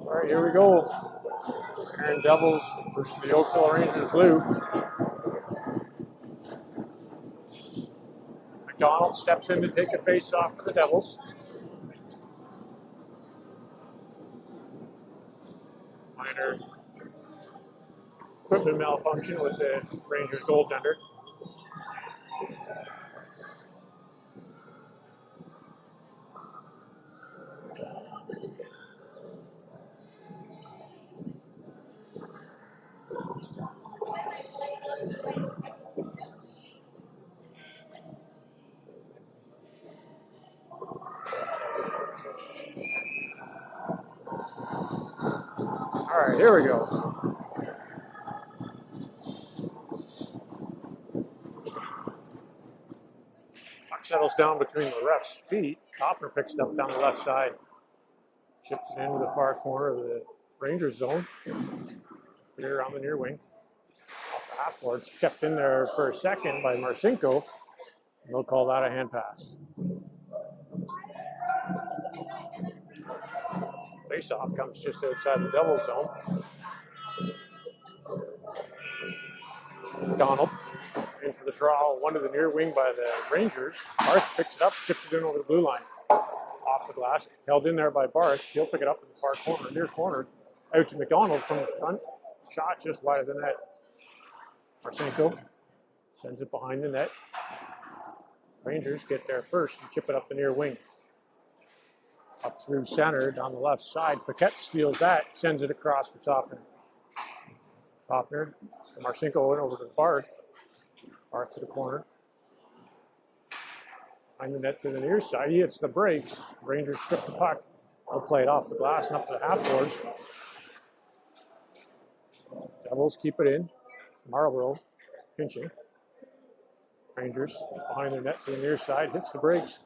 All right, here we go. Aaron Devils versus the Oakville Rangers blue. McDonald steps in to take a face off for the Devils. Minor equipment malfunction with the Rangers goaltender. All right, here we go. Puck settles down between the ref's feet. Topner picks it up down the left side. Chips it into the far corner of the Rangers zone. Here on the near wing. Off the half boards. Kept in there for a second by Marcinko. And they'll call that a hand pass. Face-off comes just outside the Devils zone. McDonald in for the draw. One to the near wing by the Rangers. Barth picks it up, chips it in over the blue line. Off the glass, held in there by Barth. He'll pick it up in the far corner, near corner. Out to McDonald from the front. Shot just wide of the net. Marcinko sends it behind the net. Rangers get there first and chip it up the near wing. Up through center, down the left side. Paquette steals that, sends it across for Topner. Topner to Marcinko and over to Barth. Barth to the corner. Behind the net to the near side. He hits the brakes. Rangers strip the puck. They'll play it off the glass and up to the half boards. Devils keep it in. Marlborough pinching. Rangers behind the net to the near side. Hits the brakes.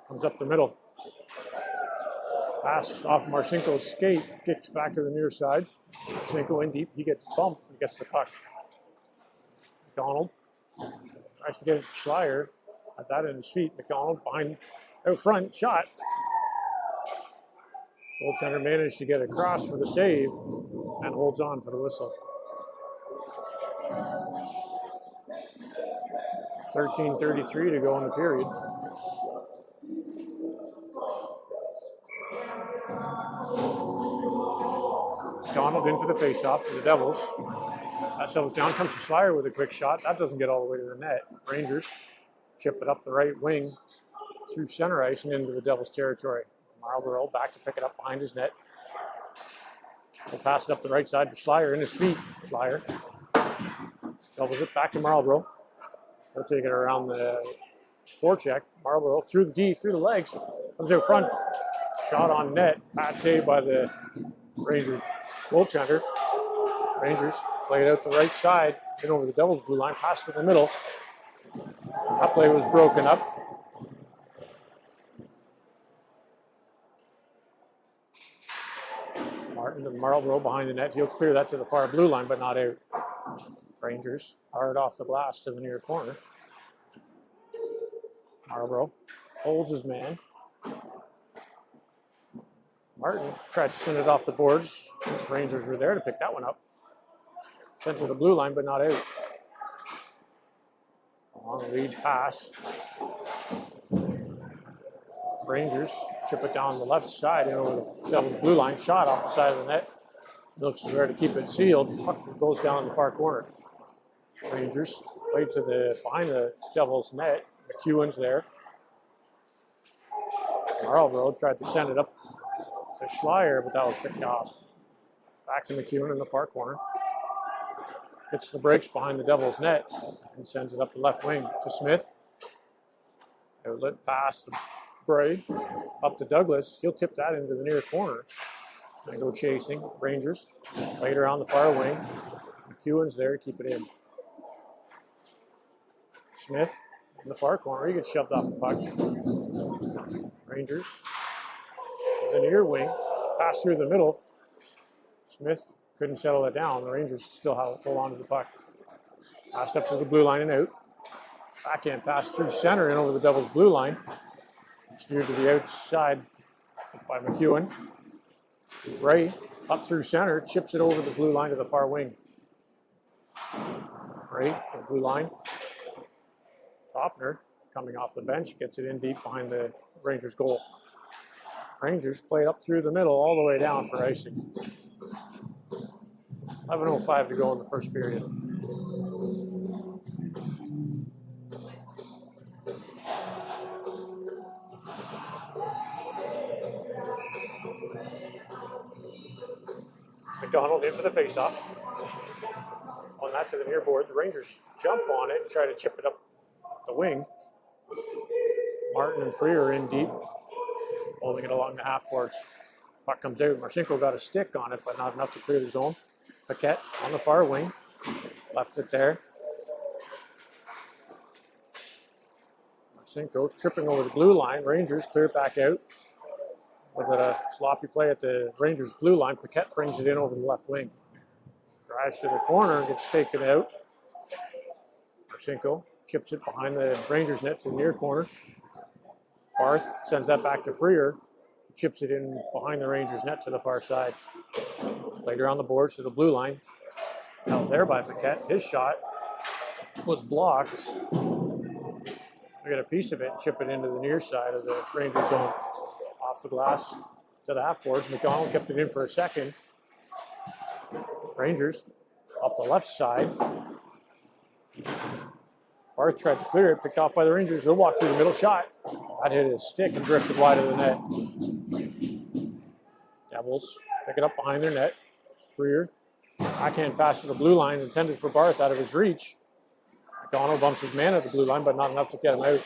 Comes up the middle. Pass off Marcinko's skate. Kicks back to the near side. Marcinko in deep. He gets bumped. He gets the puck. McDonald tries to get it to Schleier. Had that in his feet. McDonald behind, out front, shot. Goaltender managed to get across for the save and holds on for the whistle. 13:33 to go in the period. McDonald in for the faceoff for the Devils. That settles down, comes to Schleier with a quick shot. That doesn't get all the way to the net. Rangers chip it up the right wing through center ice and into the Devils' territory. Marlborough back to pick it up behind his net. He'll pass it up the right side for Schleier in his feet. Schleier doubles it back to Marlborough. He'll take it around the forecheck. Marlborough through the D, through the legs. Comes out front. Shot on net. Bad save by the Rangers goaltender. Rangers play it out the right side. In over the Devils' blue line. Pass to the middle. That play was broken up. Martin to Marlborough behind the net. He'll clear that to the far blue line, but not out. Rangers hard off the glass to the near corner. Marlborough holds his man. Martin tried to send it off the boards. Rangers were there to pick that one up. Sent to the blue line, but not out. Long lead pass. Rangers chip it down the left side over the Devils blue line. Shot off the side of the net. Looks there to keep it sealed. Puck goes down in the far corner. Rangers play to the behind the Devils net. McEwen's there. Marlborough tried to send it up to Schleier, but that was picked off. Back to McEwen in the far corner. Hits the brakes behind the Devils net and sends it up the left wing to Smith. Outlet pass to Bray, up to Douglas. He'll tip that into the near corner. And go chasing. Rangers later on the far wing. McEwen's there to keep it in. Smith in the far corner. He gets shoved off the puck. Rangers the near wing. Pass through the middle. Smith couldn't settle it down. The Rangers still hold on to the puck. Passed up to the blue line and out. Backhand pass through center and over the Devils blue line. Steered to the outside by McEwen. Ray up through center, chips it over the blue line to the far wing. Ray, the blue line. Topner coming off the bench, gets it in deep behind the Rangers goal. Rangers play up through the middle all the way down for icing. 11:05 to go in the first period. McDonald in for the faceoff. On that to the near board. The Rangers jump on it and try to chip it up the wing. Martin and Freer in deep, holding it along the half boards. Puck comes out. Marcinko got a stick on it, but not enough to clear the zone. Paquette on the far wing. Left it there. Marcinko tripping over the blue line. Rangers clear it back out. With a sloppy play at the Rangers blue line, Paquette brings it in over the left wing. Drives to the corner, gets taken out. Marcinko chips it behind the Rangers net to the near corner. Barth sends that back to Freer. Chips it in behind the Rangers net to the far side. Later on the boards to the blue line. Held there by Paquette. His shot was blocked. We got a piece of it, chip it into the near side of the Rangers zone. Off the glass to the half boards. McDonald kept it in for a second. Rangers up the left side. Barth tried to clear it, picked off by the Rangers. They'll walk through the middle shot. That hit his stick and drifted wide of the net. Devils pick it up behind their net. Freer. Backhand pass to the blue line, intended for Barth out of his reach. McDonald bumps his man at the blue line, but not enough to get him out.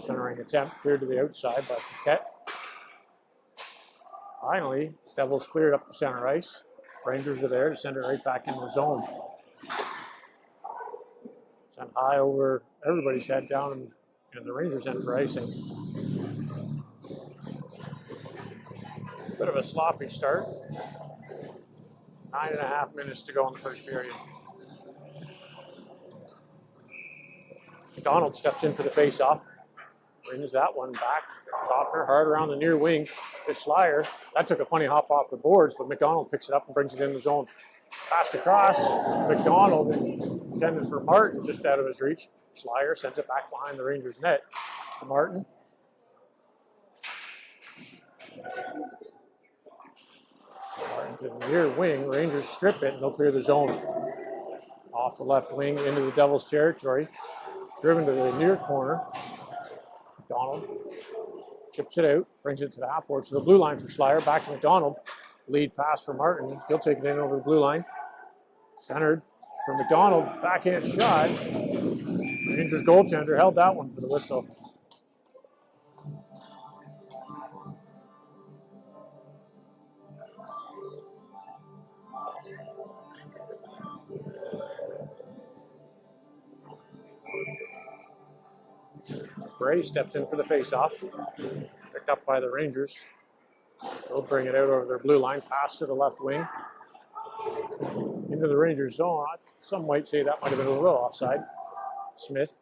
Centering attempt cleared to the outside by Paquette. Finally, Devils cleared up the center ice. Rangers are there to send it right back in the zone. Sent high over everybody's head down in the Rangers end for icing. Bit of a sloppy start. 9.5 minutes to go in the first period. McDonald steps in for the faceoff. Brings that one back. Topner hard around the near wing to Schleier. That took a funny hop off the boards, but McDonald picks it up and brings it in the zone. Passed across. McDonald intended for Martin, just out of his reach. Schleier sends it back behind the Rangers net to Martin. Martin to the near wing. Rangers strip it and they'll clear the zone. Off the left wing into the Devils territory. Driven to the near corner. McDonald chips it out, brings it to the half board to the blue line for Schleier. Back to McDonald. Lead pass for Martin. He'll take it in over the blue line. Centered for McDonald. Backhand shot. Rangers goaltender held that one for the whistle. Bray steps in for the faceoff. Picked up by the Rangers. They'll bring it out over their blue line. Pass to the left wing. Into the Rangers zone. Some might say that might have been a little offside. Smith.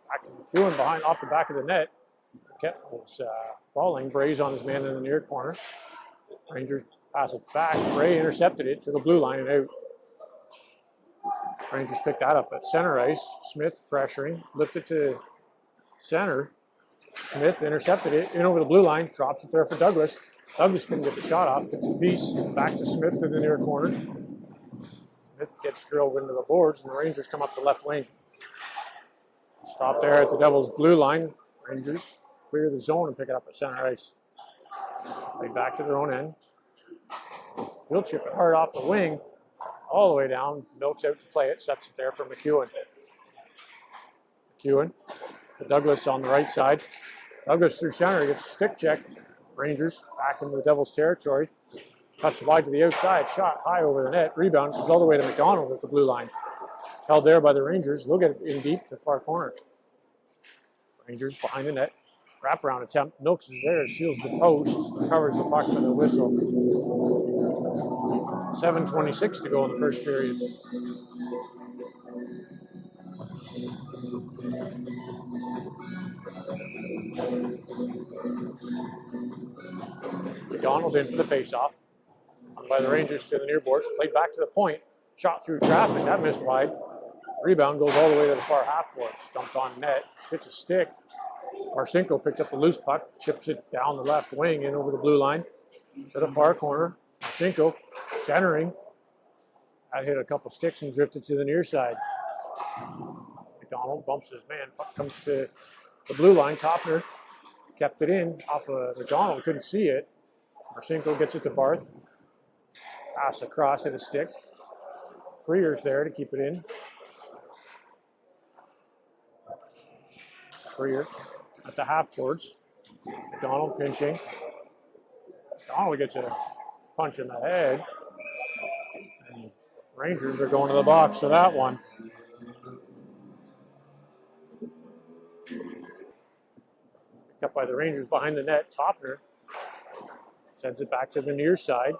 Back to McEwen behind off the back of the net. Paquette was falling. Bray's on his man in the near corner. Rangers pass it back. Bray intercepted it to the blue line and out. Rangers pick that up at center ice. Smith pressuring, lifted to center. Smith intercepted it in over the blue line, drops it there for Douglas. Douglas couldn't get the shot off, gets a piece back to Smith in the near corner. Smith gets drilled into the boards, and the Rangers come up the left wing. Stop there at the Devils' blue line. Rangers clear the zone and pick it up at center ice. Play back to their own end. He'll chip it hard off the wing, all the way down. Milks out to play it, sets it there for McEwen. McEwen to Douglas on the right side. Douglas through center, gets a stick check. Rangers back into the Devils' territory. Cuts wide to the outside, shot high over the net. Rebound comes all the way to McDonald at the blue line. Held there by the Rangers. They'll get it in deep to the far corner. Rangers behind the net. Wraparound attempt. Milks is there, seals the post, covers the puck with a whistle. 7:26 to go in the first period. McDonald in for the faceoff. By the Rangers to the near boards. Played back to the point. Shot through traffic. That missed wide. Rebound goes all the way to the far half boards. Dumped on net. Hits a stick. Marcinko picks up the loose puck. Chips it down the left wing in over the blue line to the far corner. Marcinko centering. That hit a couple sticks and drifted to the near side. McDonald bumps his man. Puck comes to the blue line. Topner kept it in off of McDonald. Couldn't see it. Marcinko gets it to Barth. Pass across, hit a stick. Freer's there to keep it in. Freer at the half boards. McDonald pinching. McDonald gets a punch in the head. And Rangers are going to the box for that one. Picked up by the Rangers behind the net. Topner sends it back to the near side.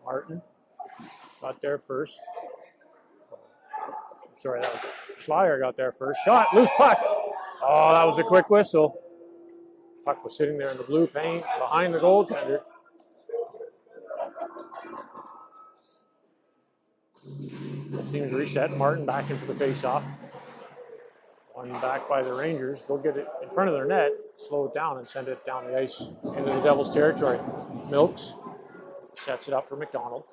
Martin got there first. Sorry, that was Schleier got there first. Shot, loose puck. Oh, that was a quick whistle. Puck was sitting there in the blue paint behind the goaltender. Both teams reset. Martin back in for the faceoff. One back by the Rangers. They'll get it in front of their net, slow it down, and send it down the ice into the Devils' territory. Milks sets it up for McDonald.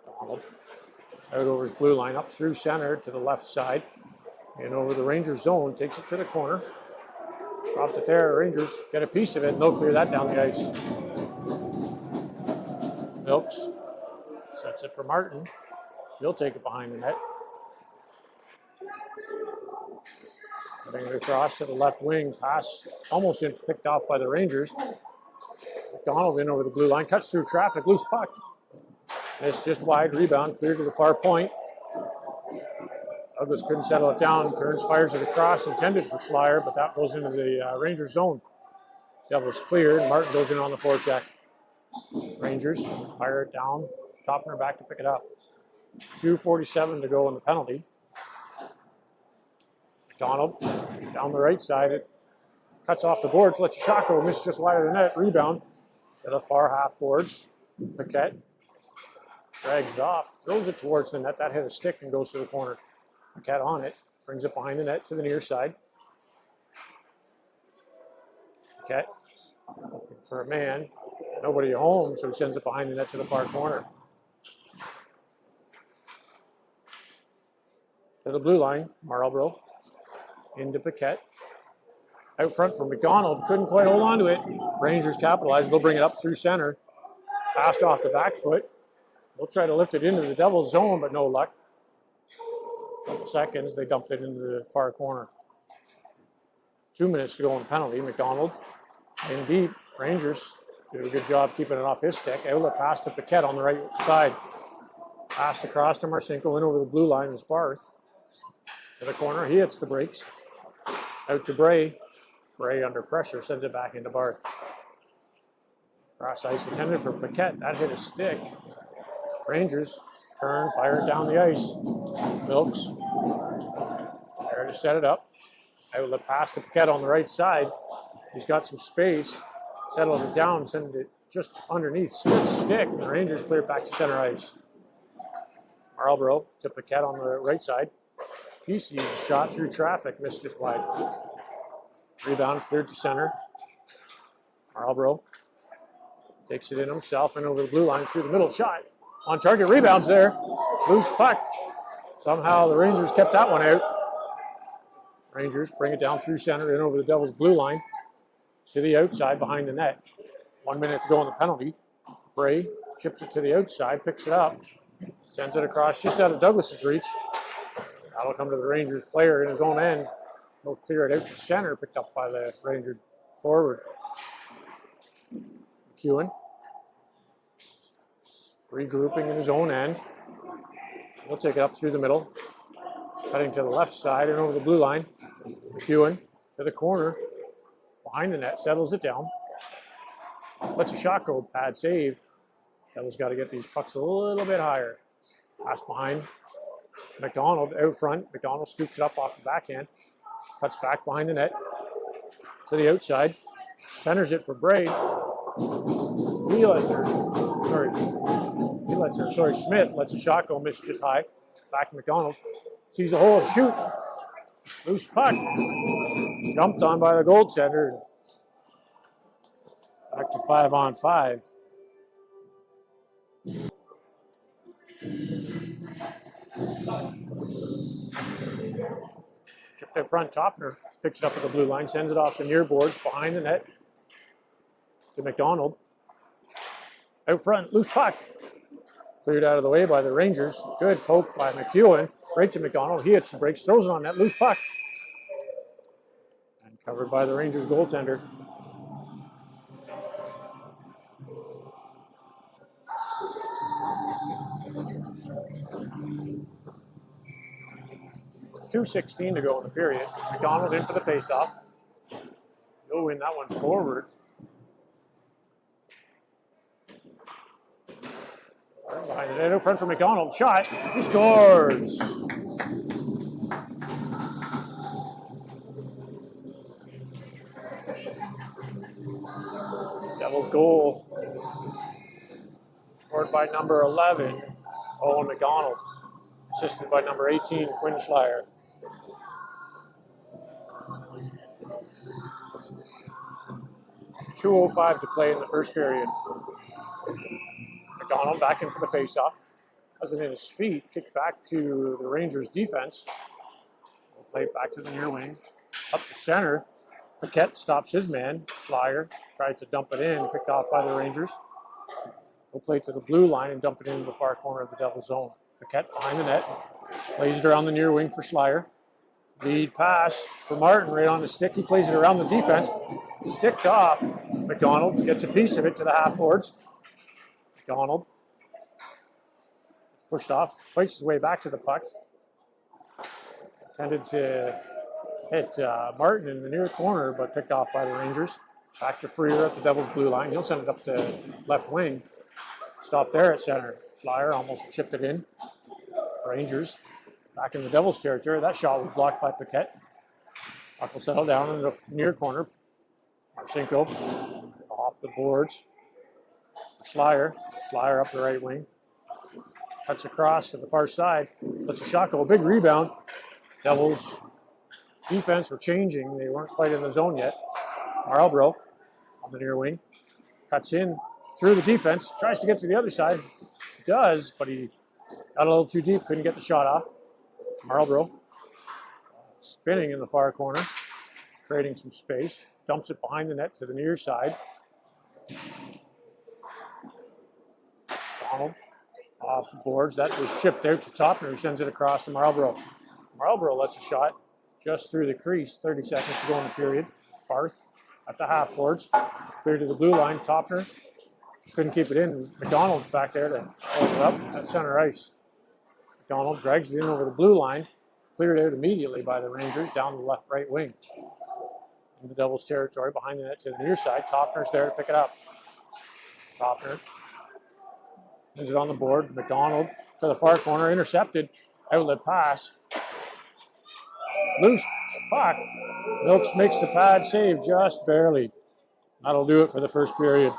McDonald out over his blue line, up through center to the left side, and over the Rangers zone, takes it to the corner. Dropped it there. Rangers get a piece of it, and they'll clear that down the ice. Milks sets it for Martin. He'll take it behind the net. Bring it across to the left wing. Pass almost picked off by the Rangers. McDonald in over the blue line. Cuts through traffic. Loose puck. It's just wide. Rebound. Cleared to the far point. Douglas couldn't settle it down. Turns, fires it across. Intended for Schleier, but that goes into the Rangers zone. Devils cleared. Martin goes in on the forecheck. Rangers fire it down. Topner back to pick it up. 2:47 to go in the penalty. McDonald down the right side. It cuts off the boards. Lets a shot go. Missed just wide of the net. Rebound to the far half boards. Paquette drags off. Throws it towards the net. That hit a stick and goes to the corner. Paquette on it. Brings it behind the net to the near side. Paquette looking for a man. Nobody at home, so he sends it behind the net to the far corner. To the blue line, Marlborough. Into Paquette. Out front for McDonald. Couldn't quite hold on to it. Rangers capitalize. They'll bring it up through center. Passed off the back foot. They'll try to lift it into the Devils zone, but no luck. Couple seconds, they dumped it into the far corner. 2 minutes to go in penalty. McDonald in deep. Rangers did a good job keeping it off his stick. Outlet pass to Paquette on the right side. Passed across to Marcinko. In over the blue line is Barth. To the corner. He hits the brakes. Out to Bray. Bray under pressure sends it back into Barth. Cross ice intended for Paquette. That hit a stick. Rangers turn, fire it down the ice. Milks there to set it up. Outlet pass to Paquette on the right side. He's got some space, settled it down, sent it just underneath Smith's stick, and the Rangers clear it back to center ice. Marlborough to Paquette on the right side. He sees a shot through traffic, missed just wide. Rebound cleared to center. Marlborough takes it in himself and over the blue line through the middle. Shot on target, rebounds there. Loose puck. Somehow the Rangers kept that one out. Rangers bring it down through center and over the Devils' blue line to the outside behind the net. 1 minute to go on the penalty. Bray chips it to the outside, picks it up, sends it across just out of Douglas's reach. That'll come to the Rangers player in his own end. He'll clear it out to center, picked up by the Rangers forward. McEwen regrouping in his own end. He'll take it up through the middle, cutting to the left side and over the blue line. McEwen to the corner, behind the net, settles it down. Lets a shot go, pad save. Devils got to get these pucks a little bit higher. Pass behind. McDonald out front. McDonald scoops it up off the backhand. Cuts back behind the net to the outside. Centers it for Bray. Smith lets a shot go, missed just high. Back to McDonald. Sees a hole, shoot. Loose puck. Jumped on by the goaltender. Back to 5-on-5. Chipped out front, Topner picks it up at the blue line, sends it off the near boards behind the net to McDonald. Out front, loose puck. Cleared out of the way by the Rangers. Good poke by McEwen. Right to McDonald. He hits the brakes, throws it on that loose puck. And covered by the Rangers goaltender. .2:16 to go in the period. McDonald in for the faceoff. He'll win that one forward. Behind the net, in front for McDonald. Shot. He scores. Devils goal. Scored by number 11, Owen McDonald. Assisted by number 18, Quinn Schleier. .205 to play in the first period. McDonald back in for the faceoff. Has it in his feet, kicked back to the Rangers defense. We'll play it back to the near wing. Up the center. Paquette stops his man. Schleier tries to dump it in, picked off by the Rangers. We'll play it to the blue line and dump it into the far corner of the Devils zone. Paquette behind the net. Plays it around the near wing for Schleier. Lead pass for Martin right on the stick. He plays it around the defense. Sticked off. McDonald gets a piece of it to the half boards. McDonald. It's pushed off. Fights his way back to the puck. Intended to hit Martin in the near corner, but picked off by the Rangers. Back to Freer at the Devils' blue line. He'll send it up the left wing. Stop there at center. Schleier almost chipped it in. Rangers back in the Devils' territory. That shot was blocked by Paquette. Puck will settle down in the near corner. Marchenko off the boards. Schleier. Schleier up the right wing. Cuts across to the far side. Lets a shot go. A big rebound. Devils defense were changing. They weren't quite in the zone yet. Marlborough on the near wing. Cuts in through the defense. Tries to get to the other side. Does, but he got a little too deep. Couldn't get the shot off. Marlborough spinning in the far corner. Creating some space. Dumps it behind the net to the near side. Donald off the boards. That was shipped out to Topner, who sends it across to Marlborough. Marlborough lets a shot just through the crease. 30 seconds to go in the period. Barth at the half boards. Clear to the blue line. Topner couldn't keep it in. McDonald's back there to hold it up at center ice. McDonald drags it in over the blue line. Cleared out immediately by the Rangers down the left right wing. In the Devils' territory, behind the net to the near side. Topner's there to pick it up. Topner is it on the board. McDonald to the far corner, intercepted. Outlet pass. Loose puck. Milks makes the pad save just barely. That'll do it for the first period.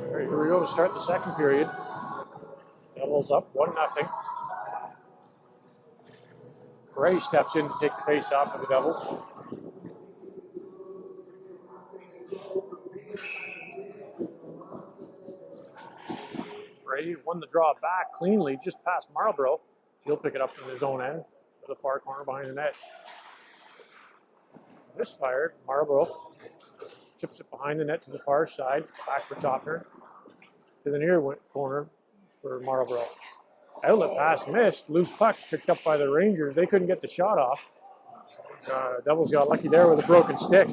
All right, here we go to start the second period. Devils up 1-0. Gray steps in to take the face off of the Devils. Gray won the draw back cleanly just past Marlborough. He'll pick it up in his own end to the far corner behind the net. Misfired. Marlborough chips it behind the net to the far side. Back for Topner. To the near corner for Marlborough. Outlet pass missed. Loose puck picked up by the Rangers. They couldn't get the shot off. Devils got lucky there with a broken stick.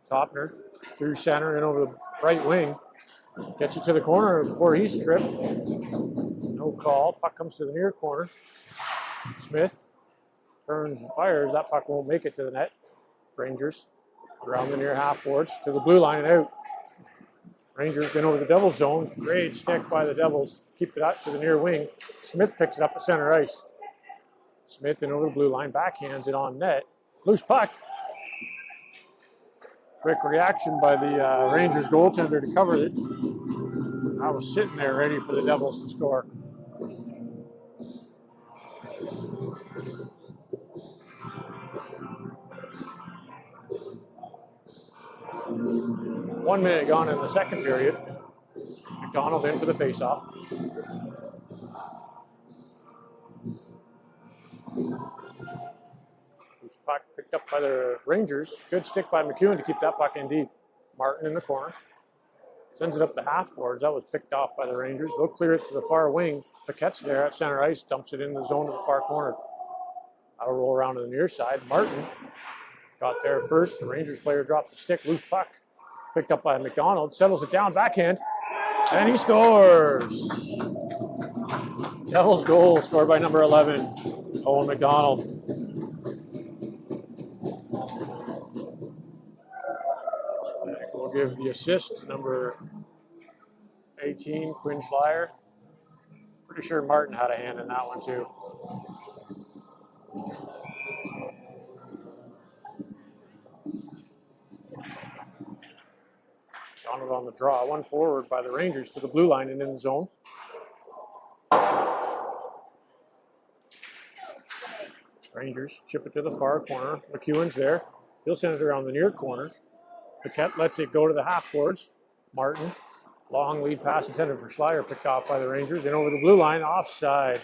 Topner through center and over the right wing. Gets it to the corner before he's tripped. No call. Puck comes to the near corner. Smith turns and fires. That puck won't make it to the net. Rangers around the near half boards to the blue line and out. Rangers in over the Devils zone. Great stick by the Devils. Keep it out to the near wing. Smith picks it up at center ice. Smith in over the blue line. Backhands it on net. Loose puck. Quick reaction by the Rangers goaltender to cover it. I was sitting there ready for the Devils to score. One minute gone in the second period. McDonald in for the faceoff. Loose puck picked up by the Rangers. Good stick by McEwen to keep that puck in deep. Martin in the corner. Sends it up the half boards. That was picked off by the Rangers. They'll clear it to the far wing. Paquette's there at center ice. Dumps it in the zone to the far corner. That'll roll around to the near side. Martin got there first. The Rangers player dropped the stick. Loose puck. Picked up by McDonald. Settles it down. Backhand. And he scores. Devils goal scored by number 11, Owen McDonald. We'll give the assist to number 18, Quinn Schleier. Pretty sure Martin had a hand in that one too. McDonald on the draw. One forward by the Rangers to the blue line and in the zone. Rangers chip it to the far corner. McEwen's there. He'll send it around the near corner. Paquette lets it go to the half boards. Martin, long lead pass intended for Schleier, picked off by the Rangers. And over the blue line, offside.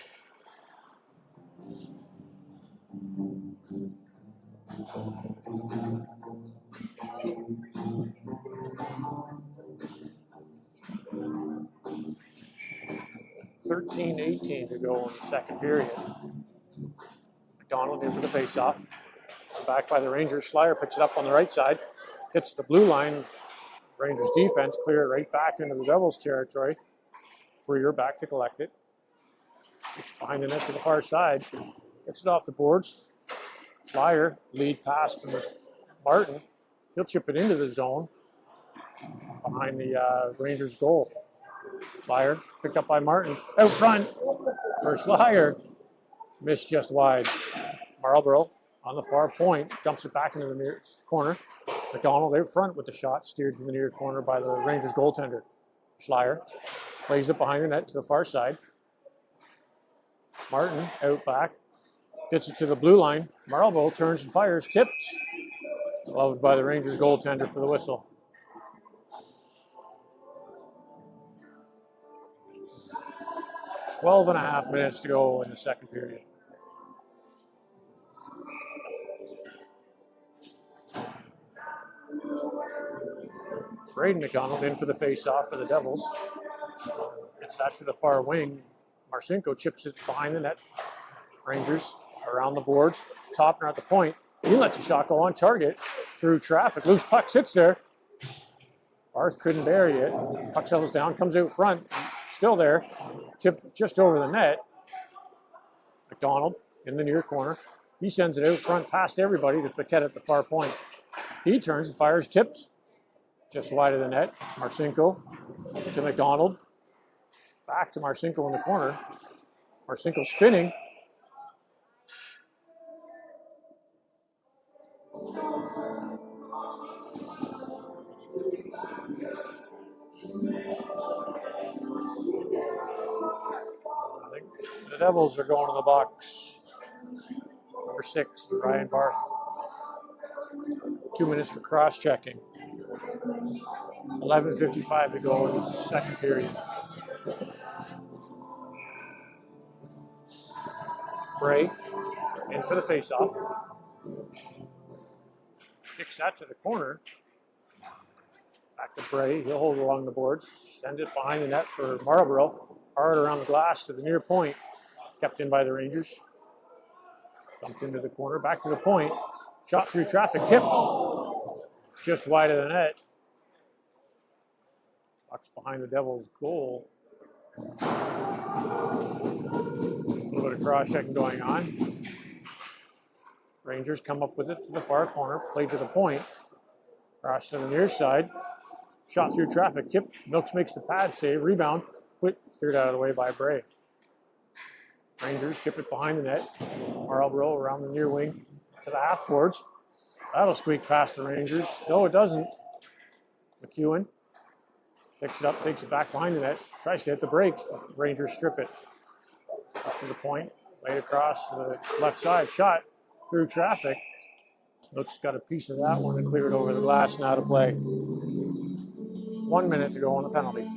.13-18 to go in the second period. McDonald in for the faceoff. Back by the Rangers. Schleier picks it up on the right side. Hits the blue line. Rangers defense clear it right back into the Devils territory. Freer back to collect it. Gets behind the net to the far side. Gets it off the boards. Schleier lead pass to Martin. He'll chip it into the zone behind the Rangers goal. Schleier picked up by Martin. Out front for Schleier. Missed just wide. Marlborough on the far point. Dumps it back into the near corner. McDonald out front with the shot. Steered to the near corner by the Rangers goaltender. Schleier plays it behind the net to the far side. Martin out back. Gets it to the blue line. Marlborough turns and fires. Tipped. Loved by the Rangers goaltender for the whistle. "12.5 minutes to go in the second period. Braden McDonald in for the face-off for the Devils. Gets that to the far wing. Marcinko chips it behind the net. Rangers around the boards. Topner at the point. He lets a shot go on target through traffic. Loose puck sits there. Barth couldn't bury it. Puck settles down, comes out front. Still there. Tipped just over the net. McDonald in the near corner. He sends it out front past everybody to Paquette at the far point. He turns and fires. Tipped just wide of the net. Marcinko to McDonald. Back to Marcinko in the corner. Marcinko spinning. I think the Devils are going to the box. Number 6, Ryan Barth. 2 minutes for cross-checking. 11:55 to go in the second period. Bray in for the face-off. Kicks that to the corner. Back to Bray. He'll hold it along the boards. Send it behind the net for Marlborough. Hard around the glass to the near point. Kept in by the Rangers. Dumped into the corner. Back to the point. Shot through traffic. Tipped. Just wide of the net. Puck's behind the Devils' goal. A little bit of cross-checking going on. Rangers come up with it to the far corner. Play to the point. Cross to the near side. Shot through traffic. Tip. Milks makes the pad save. Rebound. Cleared out of the way by Bray. Rangers chip it behind the net. Marlborough around the near wing to the half boards. That'll squeak past the Rangers. No, it doesn't. McEwen picks it up, takes it back behind the net. Tries to hit the brakes, but Rangers strip it. Up to the point. Laid across to the left side. Shot through traffic. Milks got a piece of that one and cleared over the glass and out of play. 1 minute to go on the penalty.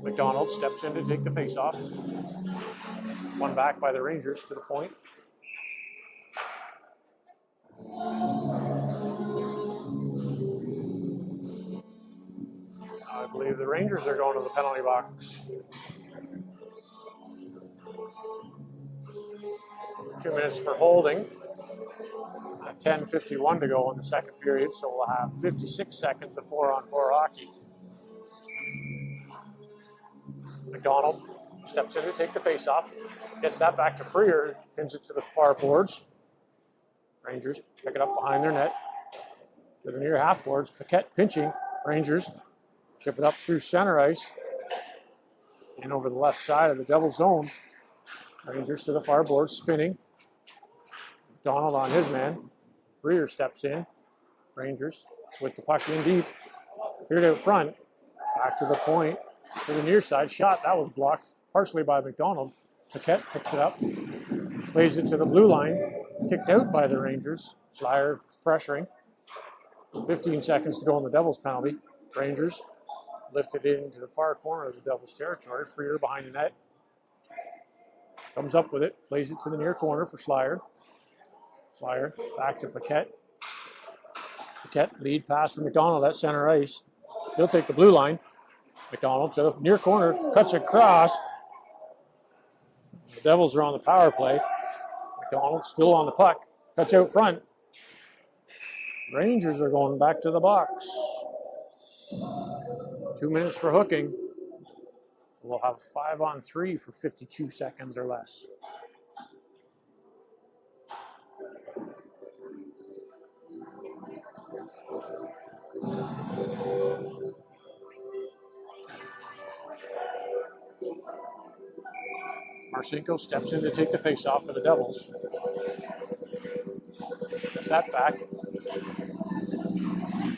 McDonald steps in to take the face-off. One back by the Rangers to the point. I believe the Rangers are going to the penalty box. 2 minutes for holding. 10:51 to go in the second period, so we'll have 56 seconds of 4-on-4 hockey. McDonald steps in to take the face-off. Gets that back to Freer. Pins it to the far boards. Rangers pick it up behind their net. To the near half boards. Paquette pinching. Rangers chip it up through center ice. And over the left side of the Devils zone. Rangers to the far boards, spinning. McDonald on his man. Freer steps in. Rangers with the puck in deep. Cleared out front. Back to the point. To the near side. Shot. That was blocked partially by McDonald. Paquette picks it up. Plays it to the blue line. Kicked out by the Rangers. Schleier pressuring. 15 seconds to go on the Devils penalty. Rangers lifted it into the far corner of the Devils territory. Freer behind the net. Comes up with it. Plays it to the near corner for Schleier. Schleier back to Paquette. Paquette lead pass from McDonald at center ice. He'll take the blue line. McDonald to the near corner. Cuts across. The Devils are on the power play. McDonald still on the puck. Cuts out front. Rangers are going back to the box. 2 minutes for hooking. So we'll have 5-on-3 for 52 seconds or less. Marcinko steps in to take the face-off for the Devils. Gets that back.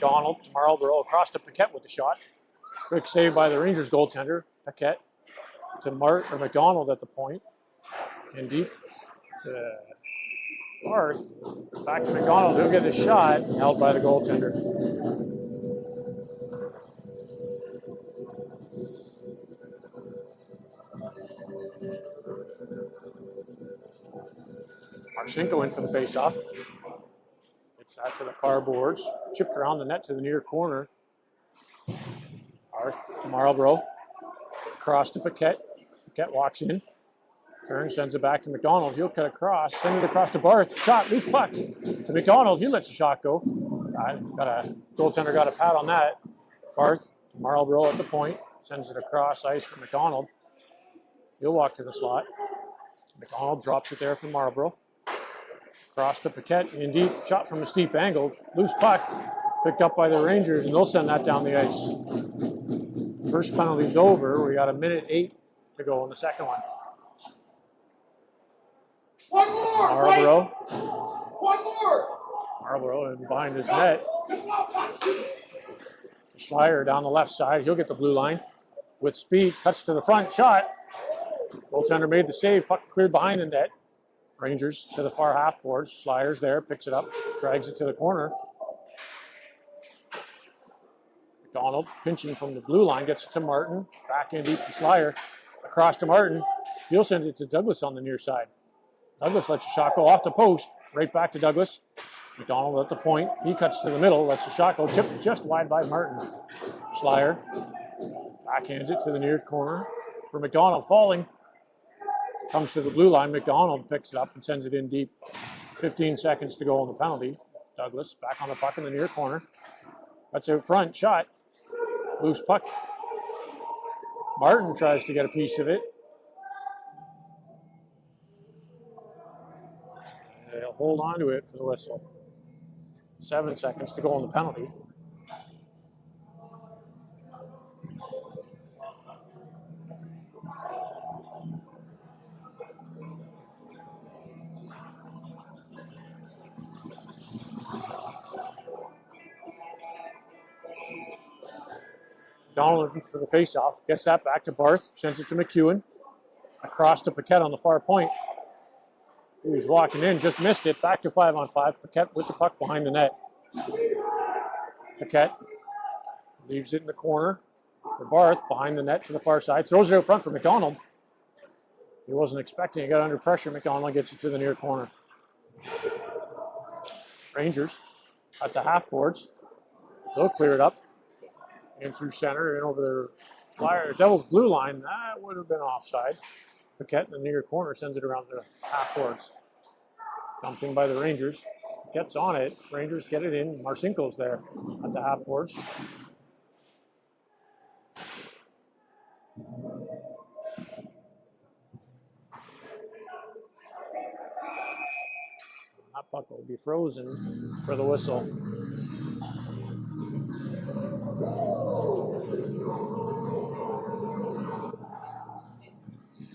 Donald to Marlborough across to Paquette with the shot. Quick save by the Rangers goaltender. Paquette to McDonald at the point. And deep to Barth. Back to McDonald. He'll get the shot. Held by the goaltender. Marcinko in for the face-off. Gets that to the far boards. Chipped around the net to the near corner. Barth to Marlborough. Across to Paquette. Paquette walks in. Turns, sends it back to McDonald. He'll cut across. Send it across to Barth. Shot, loose puck. To McDonald. He lets the shot go. Goaltender got a pat on that. Barth to Marlborough at the point. Sends it across ice for McDonald. He'll walk to the slot. McDonald drops it there for Marlborough. Cross to Paquette. In deep. Shot from a steep angle. Loose puck. Picked up by the Rangers, and they'll send that down the ice. First penalty's over. We got 1:08 to go in the second one. One more! Marlborough. One more! Marlborough in behind his net. Schleier down the left side. He'll get the blue line. With speed, cuts to the front. Shot. Goaltender made the save. Puck cleared behind the net. Rangers to the far half boards. Schleier's there. Picks it up. Drags it to the corner. McDonald pinching from the blue line. Gets it to Martin. Back in deep to Schleier. Across to Martin. He'll send it to Douglas on the near side. Douglas lets the shot go off the post. Right back to Douglas. McDonald at the point. He cuts to the middle. Lets the shot go. Tipped just wide by Martin. Schleier backhands it to the near corner for McDonald. Falling. Comes to the blue line. McDonald picks it up and sends it in deep. 15 seconds to go on the penalty. Douglas back on the puck in the near corner. That's out front. Shot. Loose puck. Martin tries to get a piece of it. They'll hold on to it for the whistle. 7 seconds to go on the penalty. Donald for the face-off. Gets that back to Barth. Sends it to McEwen. Across to Paquette on the far point. He was walking in, just missed it. Back to 5-on-5. Paquette with the puck behind the net. Paquette leaves it in the corner for Barth. Behind the net to the far side. Throws it out front for McDonald. He wasn't expecting it. Got under pressure. McDonald gets it to the near corner. Rangers at the half boards. They'll clear it up. In through center and over the Flyer Devils blue line. That would have been offside. Paquette in the near corner sends it around the half boards. Dumping by the Rangers. Gets on it. Rangers get it in. Marcinko's there at the half boards. That puck will be frozen for the whistle.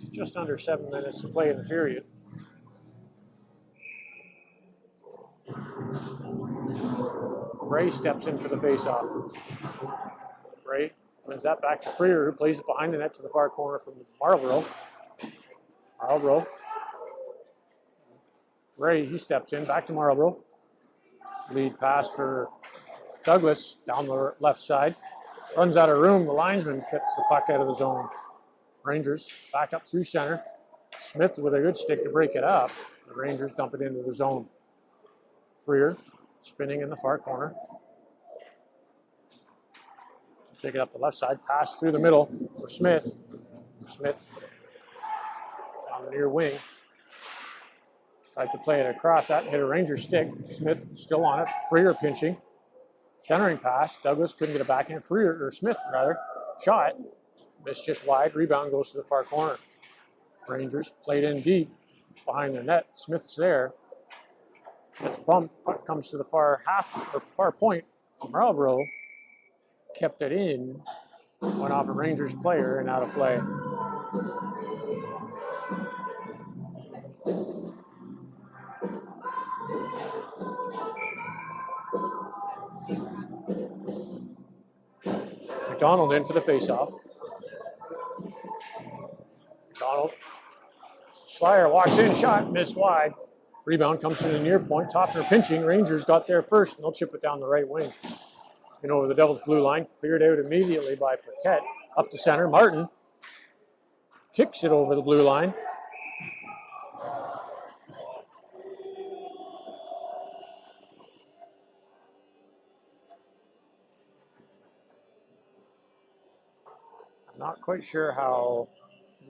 Just under 7 minutes to play in the period. Bray steps in for the faceoff. Bray wins that back to Freer, who plays it behind the net to the far corner from Marlborough. Bray, he steps in, back to Marlborough. Lead pass for Douglas down the left side. Runs out of room. The linesman gets the puck out of the zone. Rangers back up through center. Smith with a good stick to break it up. The Rangers dump it into the zone. Freer spinning in the far corner. Take it up the left side. Pass through the middle for Smith. Smith on the near wing. Tried to play it across that and hit a Ranger stick. Smith still on it. Freer pinching. Centering pass. Douglas couldn't get a backhand. Smith shot. Missed just wide. Rebound goes to the far corner. Rangers played in deep behind the net. Smith's there. Gets bumped. Puck comes to the far point. Marlborough kept it in. Went off a Rangers player and out of play. McDonald in for the faceoff. McDonald. Slyer walks in, shot, missed wide. Rebound comes to the near point. Topner pinching. Rangers got there first, and they'll chip it down the right wing. And over the Devils' blue line. Cleared out immediately by Paquette. Up the center. Martin kicks it over the blue line. I'm not quite sure how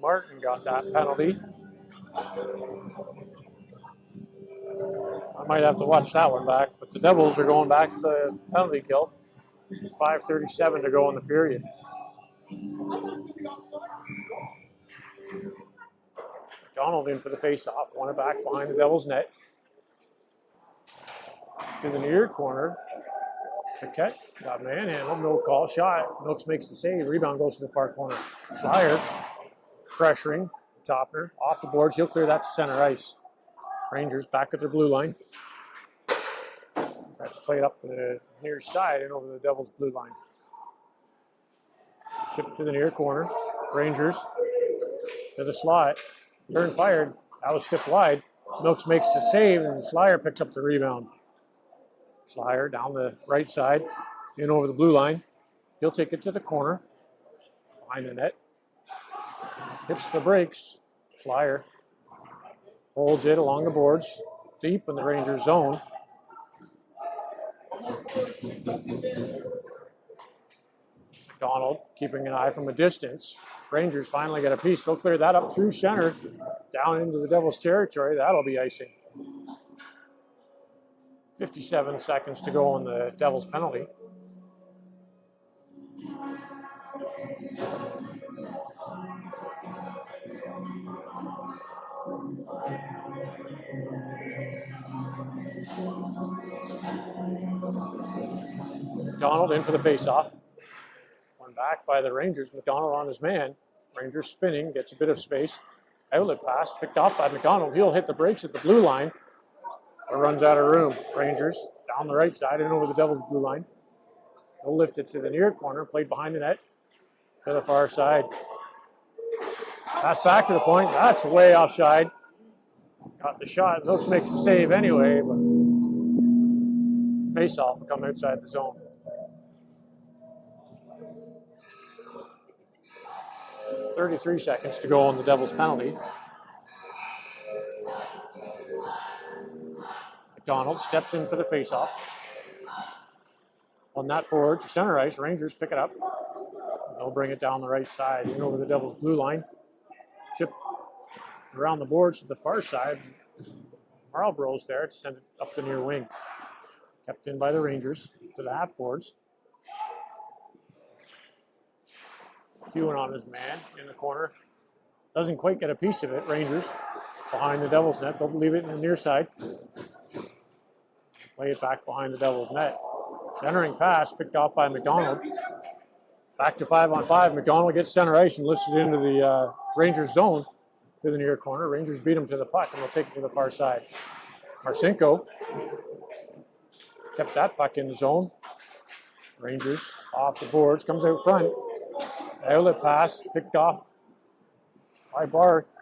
Martin got that penalty. I might have to watch that one back, but the Devils are going back to the penalty kill. 5:37 to go in the period. McDonald in for the face-off. Won it back behind the Devils' net. To the near corner. Paquette got manhandled. No call. Shot. Nooks makes the save. Rebound goes to the far corner. Slyer pressuring Topner. Off the boards. He'll clear that to center ice. Rangers back at their blue line. Try to play it up to the near side and over the Devils' blue line. Chip to the near corner. Rangers to the slot. Turn fired. That was tipped wide. Nooks makes the save, and Slyer picks up the rebound. Slyer down the right side, in over the blue line. He'll take it to the corner, behind the net. Hits the brakes. Slyer holds it along the boards, deep in the Rangers' zone. McDonald keeping an eye from a distance. Rangers finally get a piece. They'll clear that up through center, down into the Devils' territory. That'll be icing. 57 seconds to go on the Devils' penalty. McDonald in for the faceoff. One back by the Rangers. McDonald on his man. Rangers spinning, gets a bit of space. Outlet pass picked off by McDonald. He'll hit the brakes at the blue line. But runs out of room. Rangers down the right side and over the Devils' blue line. They'll lift it to the near corner. Played behind the net to the far side. Pass back to the point. That's way offside. Got the shot. Nooks makes the save anyway, but face-off will come outside the zone. .33 seconds to go on the Devils' penalty. McDonald steps in for the faceoff. On that forward to center ice, Rangers pick it up. They'll bring it down the right side, in over the Devils' blue line. Chip around the boards to the far side. Marlborough's there to send it up the near wing. Kept in by the Rangers to the half boards. Hewin on his man in the corner. Doesn't quite get a piece of it. Rangers behind the Devils' net. They'll leave it in the near side. Play it back behind the Devils' net. Centering pass picked off by McDonald. Back to 5-on-5. McDonald gets center ice and lifts it into the Rangers' zone to the near corner. Rangers beat him to the puck, and they'll take it to the far side. Marcinko kept that puck in the zone. Rangers off the boards, comes out front. Outlet pass picked off by Barth.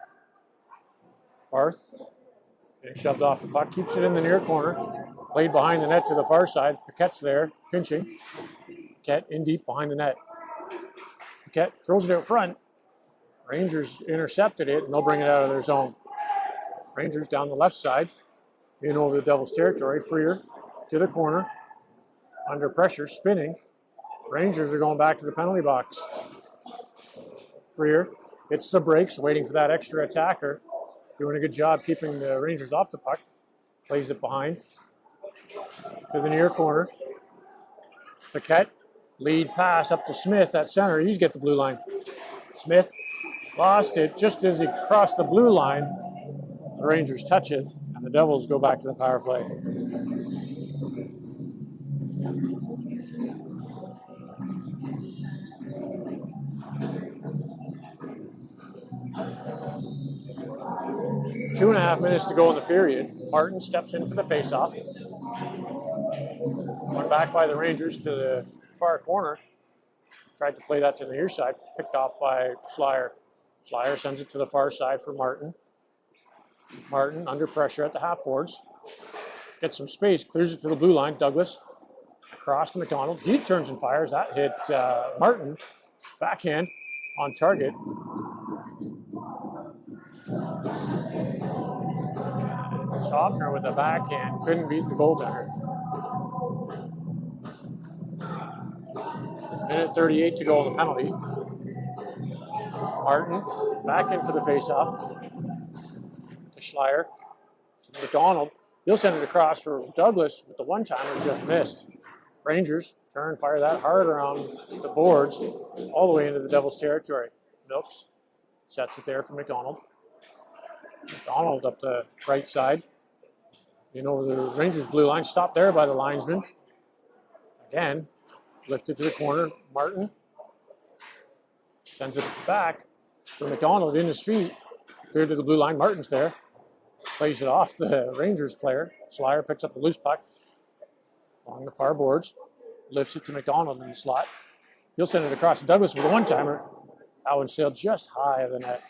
Barth getting shoved off the puck, keeps it in the near corner. Played behind the net to the far side. Paquette's there, pinching. Paquette in deep behind the net. Paquette throws it out front. Rangers intercepted it, and they'll bring it out of their zone. Rangers down the left side, in over the Devils' territory. Freer to the corner. Under pressure, spinning. Rangers are going back to the penalty box. Freer hits the brakes, waiting for that extra attacker. Doing a good job keeping the Rangers off the puck. Plays it behind. To the near corner. Paquette, lead pass up to Smith at center. He's got the blue line. Smith lost it just as he crossed the blue line. The Rangers touch it, and the Devils go back to the power play. Two and a half minutes to go in the period. Martin steps in for the faceoff. One back by the Rangers to the far corner. tried to play that to the near side, picked off by Schleier. Schleier sends it to the far side for Martin. Martin under pressure at the half boards. Gets some space, clears it to the blue line. Douglas across to McDonald. He turns and fires. That hit Martin. Backhand on target. Schaffner with a backhand. Couldn't beat the goaltender. Minute 38 to go on the penalty. Martin back in for the faceoff. To Schleier. To McDonald. He'll send it across for Douglas, but the one-timer just missed. Rangers turn, fire that hard around the boards, all the way into the Devils' territory. Milks sets it there for McDonald. McDonald up the right side. Over the Rangers' blue line, stopped there by the linesman. Again, lifted to the corner. Martin sends it back for McDonald in his feet. Cleared to the blue line. Martin's there. Plays it off the Rangers player. Schleier picks up the loose puck along the far boards. Lifts it to McDonald in the slot. He'll send it across to Douglas with a one-timer. That one sailed just high of the net.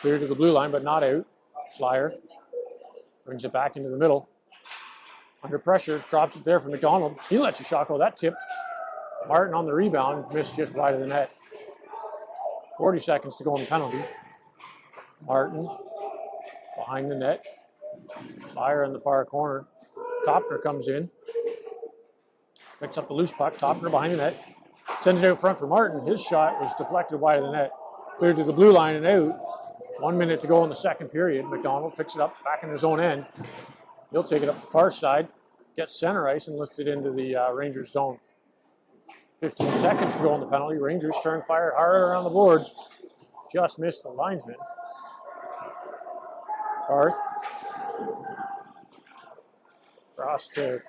Cleared to the blue line, but not out. Schleier brings it back into the middle. Under pressure, drops it there for McDonald. He lets a shot go. That tipped. Martin on the rebound, missed just wide of the net. 40 seconds to go on the penalty. Martin behind the net. Schleier in the far corner. Topner comes in. Picks up the loose puck. Topner behind the net. Sends it out front for Martin. His shot was deflected wide of the net. Cleared to the blue line and out. 1 minute to go in the second period. McDonald picks it up back in his own end. He'll take it up the far side. Gets center ice and lifts it into the Rangers zone. 15 seconds to go on the penalty. Rangers turn, fire hard around the boards. Just missed the linesman. Garth. Cross to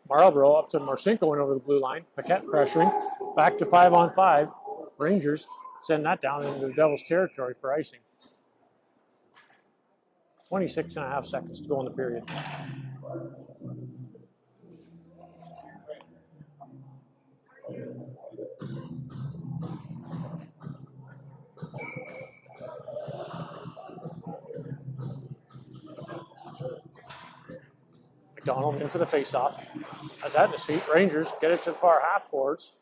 Marlborough, up to Marcinko and over the blue line. Paquette pressuring. Back to 5-on-5. Rangers send that down into the Devils' territory for icing. 26 and a half seconds to go in the period. McDonald in for the faceoff. Has that in his feet. Rangers get it to the far half boards.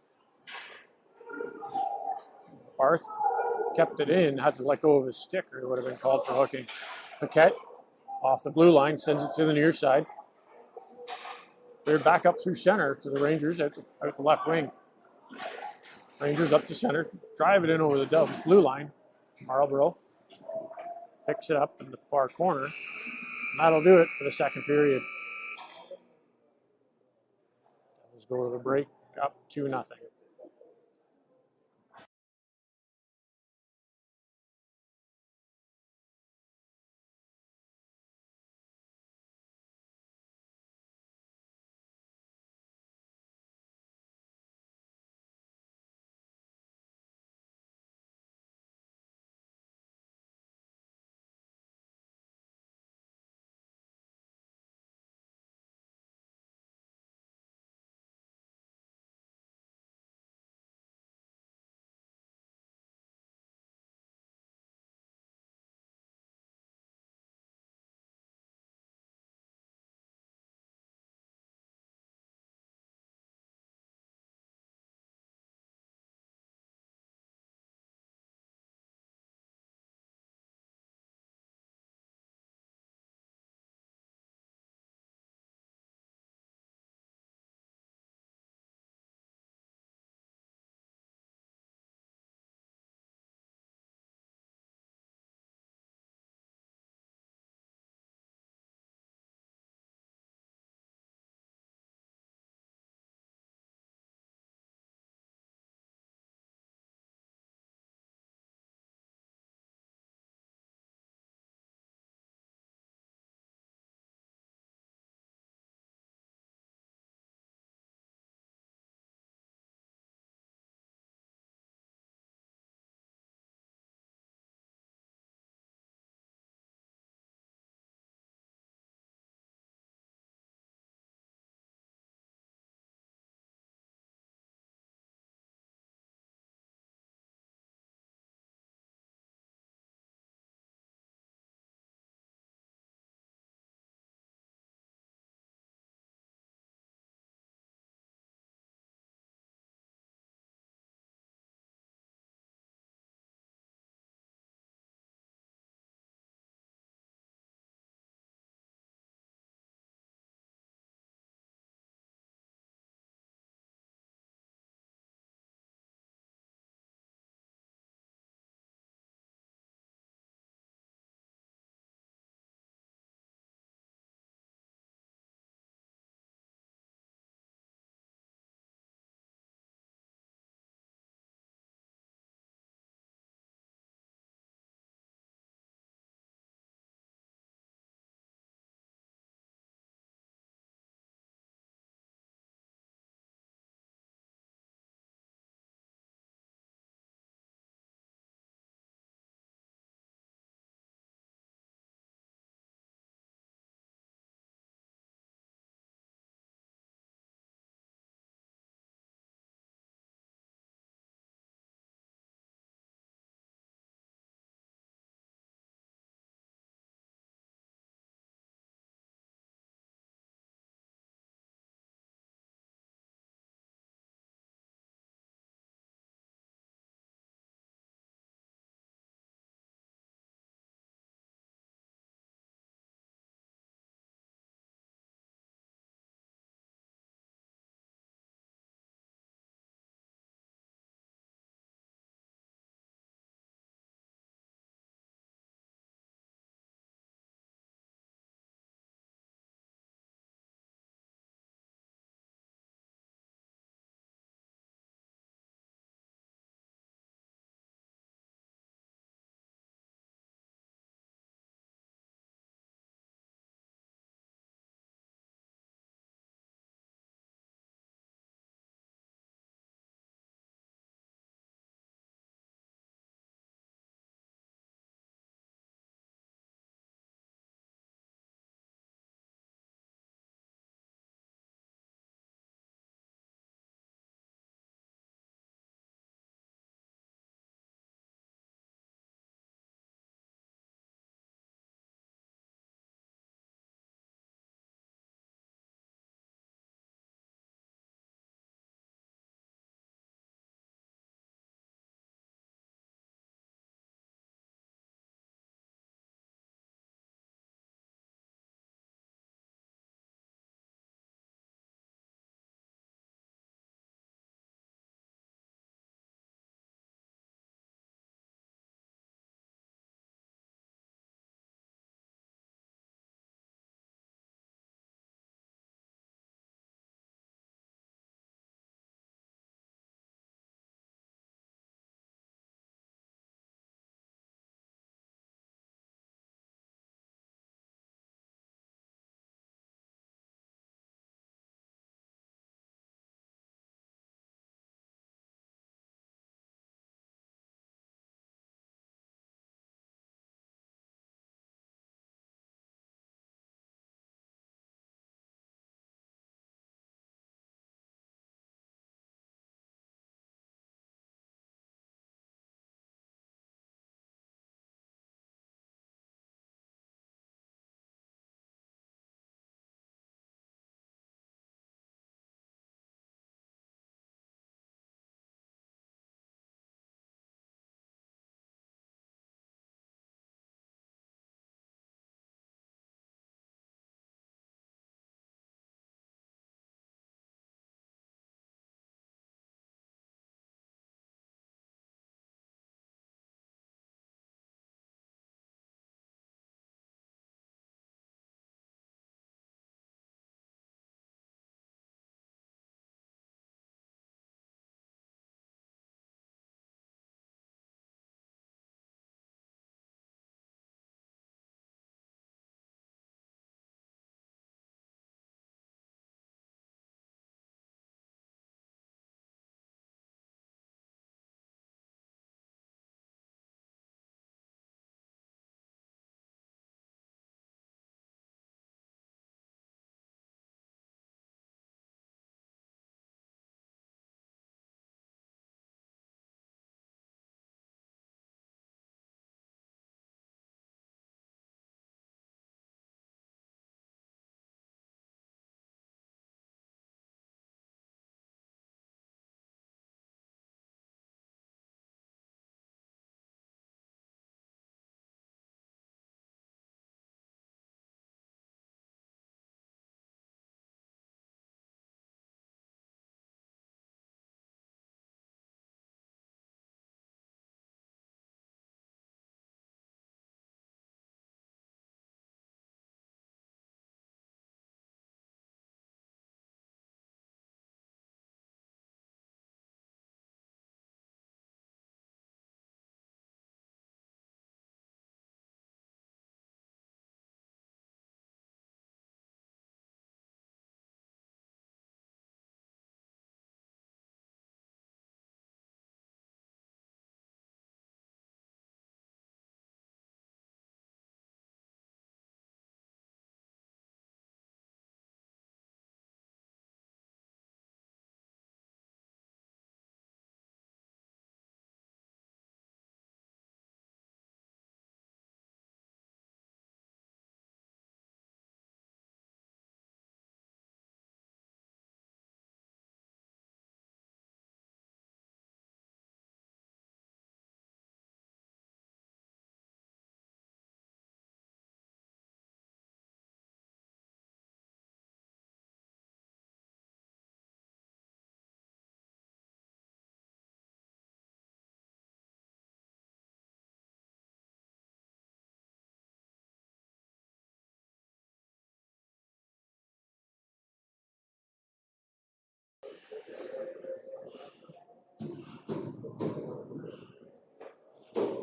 Barth kept it in, had to let go of his stick, or it would have been called for hooking. Paquette off the blue line, sends it to the near side. They're back up through center to the Rangers out the left wing. Rangers up to center, drive it in over the Devils blue line. Marlborough picks it up in the far corner. And that'll do it for the second period. Devils go to the break, up 2-0.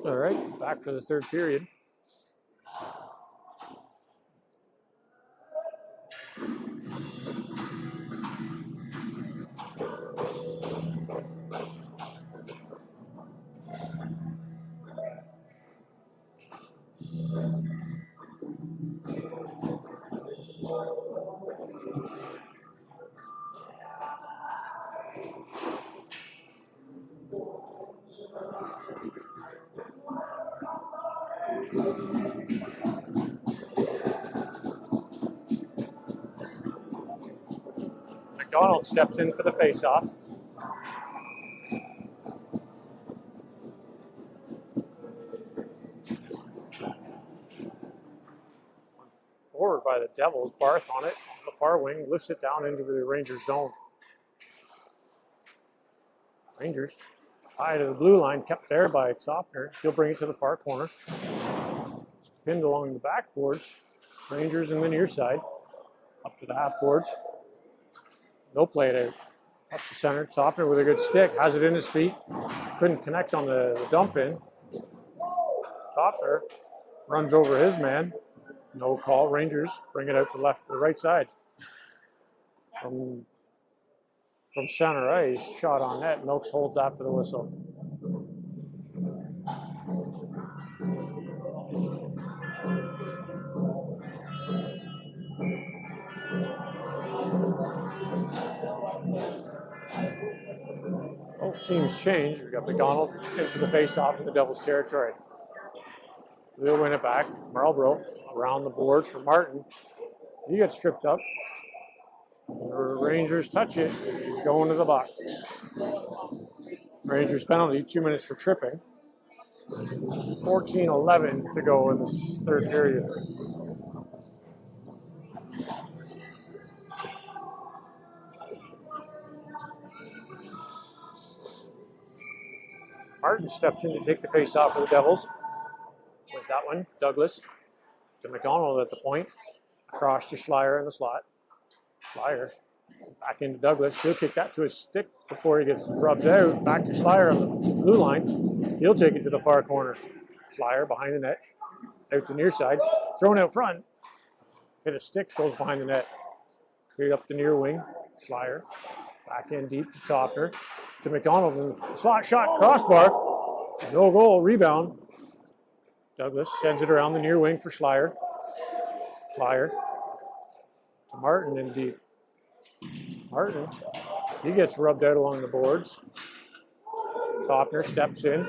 All right, back for the third period. McDonald steps in for the faceoff. Forward by the Devils. Barth on it, on the far wing, lifts it down into the Rangers zone. Rangers high to the blue line, kept there by Sopner. He'll bring it to the far corner. It's pinned along the backboards. Rangers in the near side, up to the half boards. No play it out. Up the center, Sopner with a good stick, has it in his feet. Couldn't connect on the dump in. Sopner runs over his man. No call. Rangers bring it out to left to the right side. From center ice, shot on net. Milks holds that for the whistle. Both teams change. We've got McDonald in for the face-off in the Devils' territory. They'll win it back. Marlborough around the boards for Martin. He gets stripped up. The Rangers touch it. He's going to the box. Rangers penalty, 2 minutes for tripping. 14-11 to go in this third period. Martin steps in to take the face-off for the Devils. Wins that one. Douglas to McDonald at the point. Across to Schleier in the slot. Schleier back into Douglas. He'll kick that to his stick before he gets rubbed out. Back to Schleier on the blue line. He'll take it to the far corner. Schleier behind the net. Out the near side. Thrown out front. Hit a stick, goes behind the net. Cleared up the near wing. Schleier back in deep to Topner. To McDonald in the slot shot. Crossbar. No goal. Rebound. Douglas sends it around the near wing for Schleier. Schleier to Martin in deep. Martin, he gets rubbed out along the boards. Topner steps in.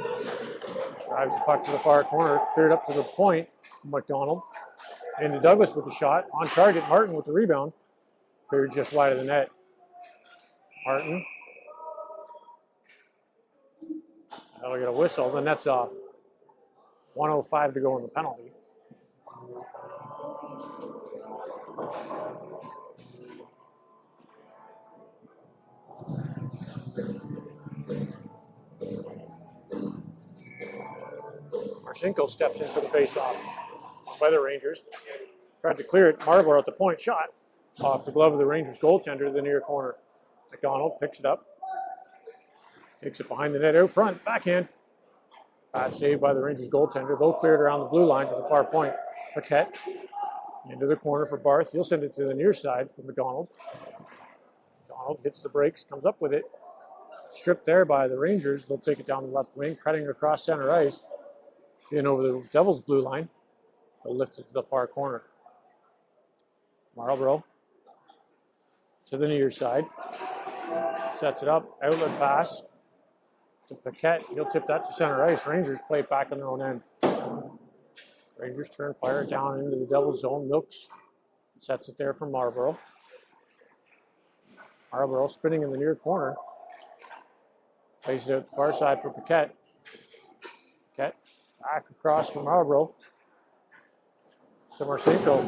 Drives the puck to the far corner. Cleared up to the point. McDonald. Into Douglas with the shot. On target. Martin with the rebound. Cleared just wide of the net. Martin. That'll get a whistle. The net's off. 1:05 to go in the penalty. Marcinko steps in for the face-off by the Rangers. Tried to clear it. Marlborough at the point. Shot off the glove of the Rangers goaltender to the near corner. McDonald picks it up. Takes it behind the net out front. Backhand. Bad save by the Rangers goaltender. They'll clear it around the blue line to the far point. Paquette into the corner for Barth. He'll send it to the near side for McDonald. McDonald hits the brakes, comes up with it. Stripped there by the Rangers. They'll take it down the left wing, cutting across center ice. In over the Devils' blue line. They'll lift it to the far corner. Marlborough to the near side. Sets it up. Outlet pass to Paquette. He'll tip that to center ice. Rangers play it back on their own end. Rangers turn, fire it down into the Devils' zone. Milks sets it there for Marlborough. Marlborough spinning in the near corner. Plays it out the far side for Paquette. Paquette back across from Marlborough to Marcinko.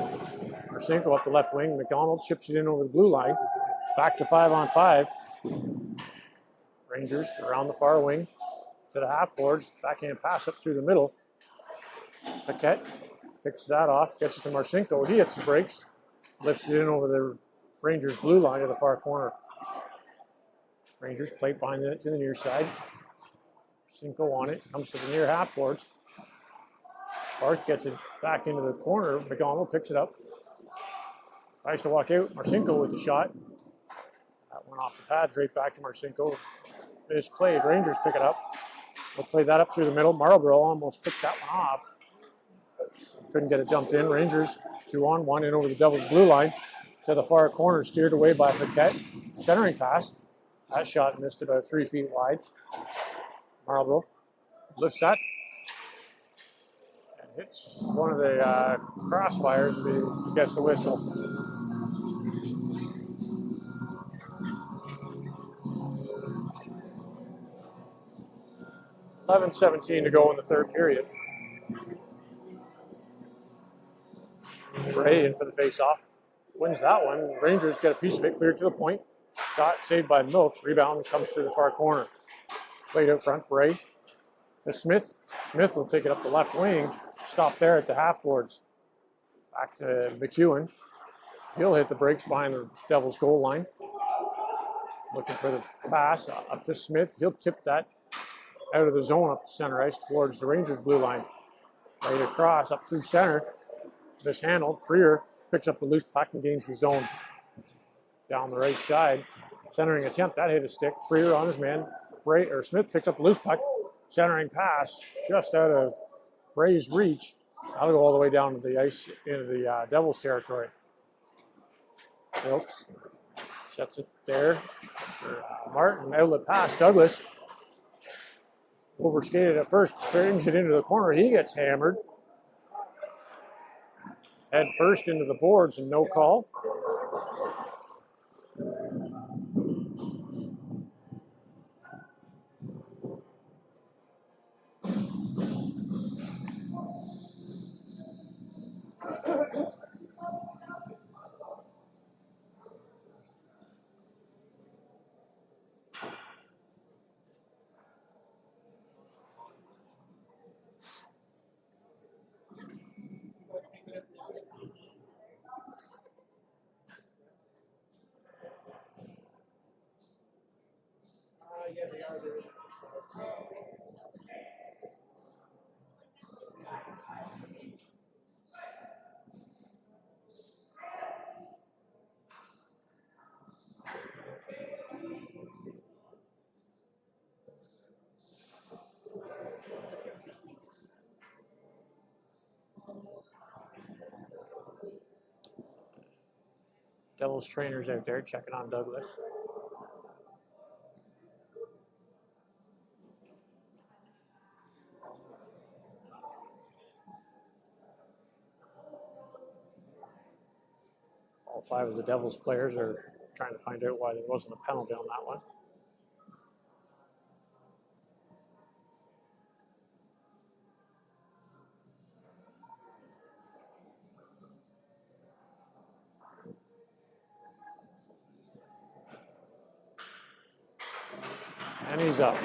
Marcinko up the left wing. McDonald chips it in over the blue line. Back to 5-on-5. Rangers around the far wing to the half boards. Backhand pass up through the middle. Paquette picks that off, gets it to Marcinko. He hits the brakes, lifts it in over the Rangers' blue line to the far corner. Rangers plate behind it to the near side. Marcinko on it, comes to the near half boards. Barth gets it back into the corner. McDonald picks it up. Tries to walk out. Marcinko with the shot. That went off the pads right back to Marcinko. Misplayed. Rangers pick it up. They'll play that up through the middle. Marlborough almost picked that one off. Couldn't get it dumped in. Rangers 2-on-1 in over the Devils' blue line to the far corner. Steered away by Paquette. Centering pass. That shot missed about 3 feet wide. Marlborough lifts that. And hits one of the crosswires. He gets the whistle. 11:17 to go in the third period. Bray in for the face-off. Wins that one. Rangers get a piece of it cleared to the point. Shot saved by Milks. Rebound comes to the far corner. Played out front. Bray to Smith. Smith will take it up the left wing. Stop there at the half boards. Back to McEwen. He'll hit the brakes behind the Devils' goal line. Looking for the pass up to Smith. He'll tip that out of the zone up the center ice towards the Rangers' blue line. Right across up through center. Mishandled. Freer picks up the loose puck and gains the zone. Down the right side. Centering attempt. That hit a stick. Freer on his man. Smith picks up the loose puck. Centering pass just out of Bray's reach. That'll go all the way down to the ice into the Devils' territory. Wilkes sets it there for Martin. Outlet pass. Douglas overskated at first. Brings it into the corner. He gets hammered. Head first into the boards and no call. Devils trainers out there checking on Douglas. All 5 of the Devils players are trying to find out why there wasn't a penalty on that one. And he's up.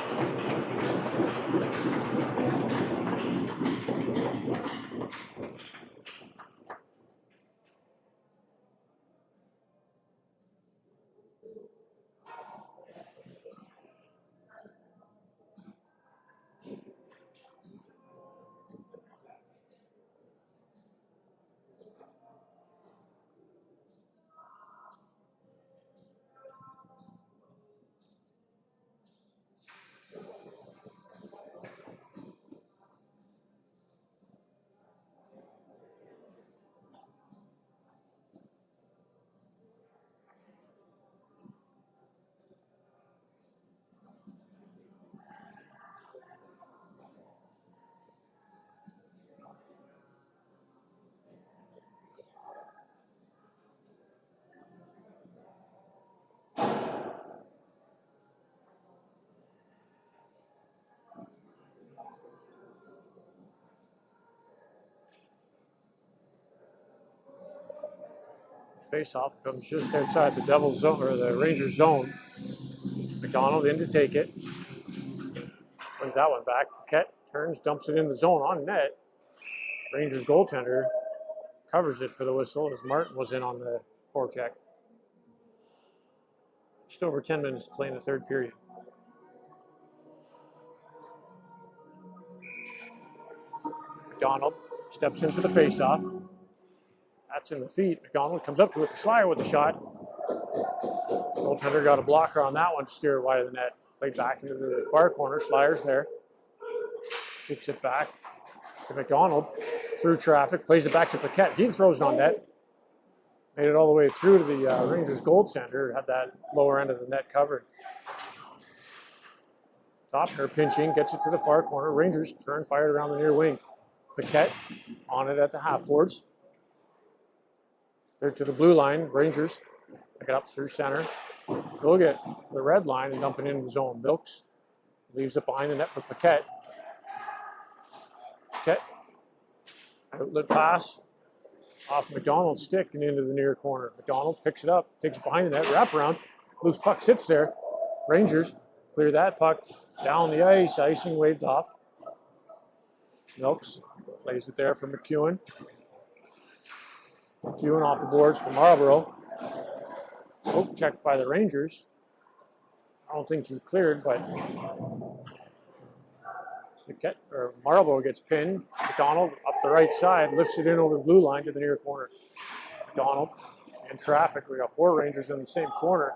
Face-off comes just outside the Devils zone or the Rangers zone. McDonald in to take it. Wins that one back. Paquette turns, dumps it in the zone on net. Rangers goaltender covers it for the whistle as Martin was in on the forecheck. Just over 10 minutes to play in the third period. McDonald steps in for the face-off. That's in the feet. McDonald comes up to it. The Schleier with the shot. Goaltender got a blocker on that one to steer it wide of the net. Played back into the far corner. Schleier's there. Kicks it back to McDonald. Through traffic. Plays it back to Paquette. He throws it on net. Made it all the way through to the Rangers goaltender. Had that lower end of the net covered. Topner pinching. Gets it to the far corner. Rangers turn, fired around the near wing. Paquette on it at the half boards. They're to the blue line. Rangers pick it up through center. Go get the red line and dump it into the zone. Bilks leaves it behind the net for Paquette. Paquette. Outlet pass off McDonald's stick and into the near corner. McDonald picks it up, takes it behind the net, wrap around. Loose puck sits there. Rangers clear that puck down the ice. Icing waved off. Milks lays it there for McEwen. McEwen off the boards for Marlborough. Poke checked by the Rangers. I don't think he's cleared, but Marlborough gets pinned. McDonald up the right side, lifts it in over the blue line to the near corner. McDonald in traffic. We got 4 Rangers in the same corner.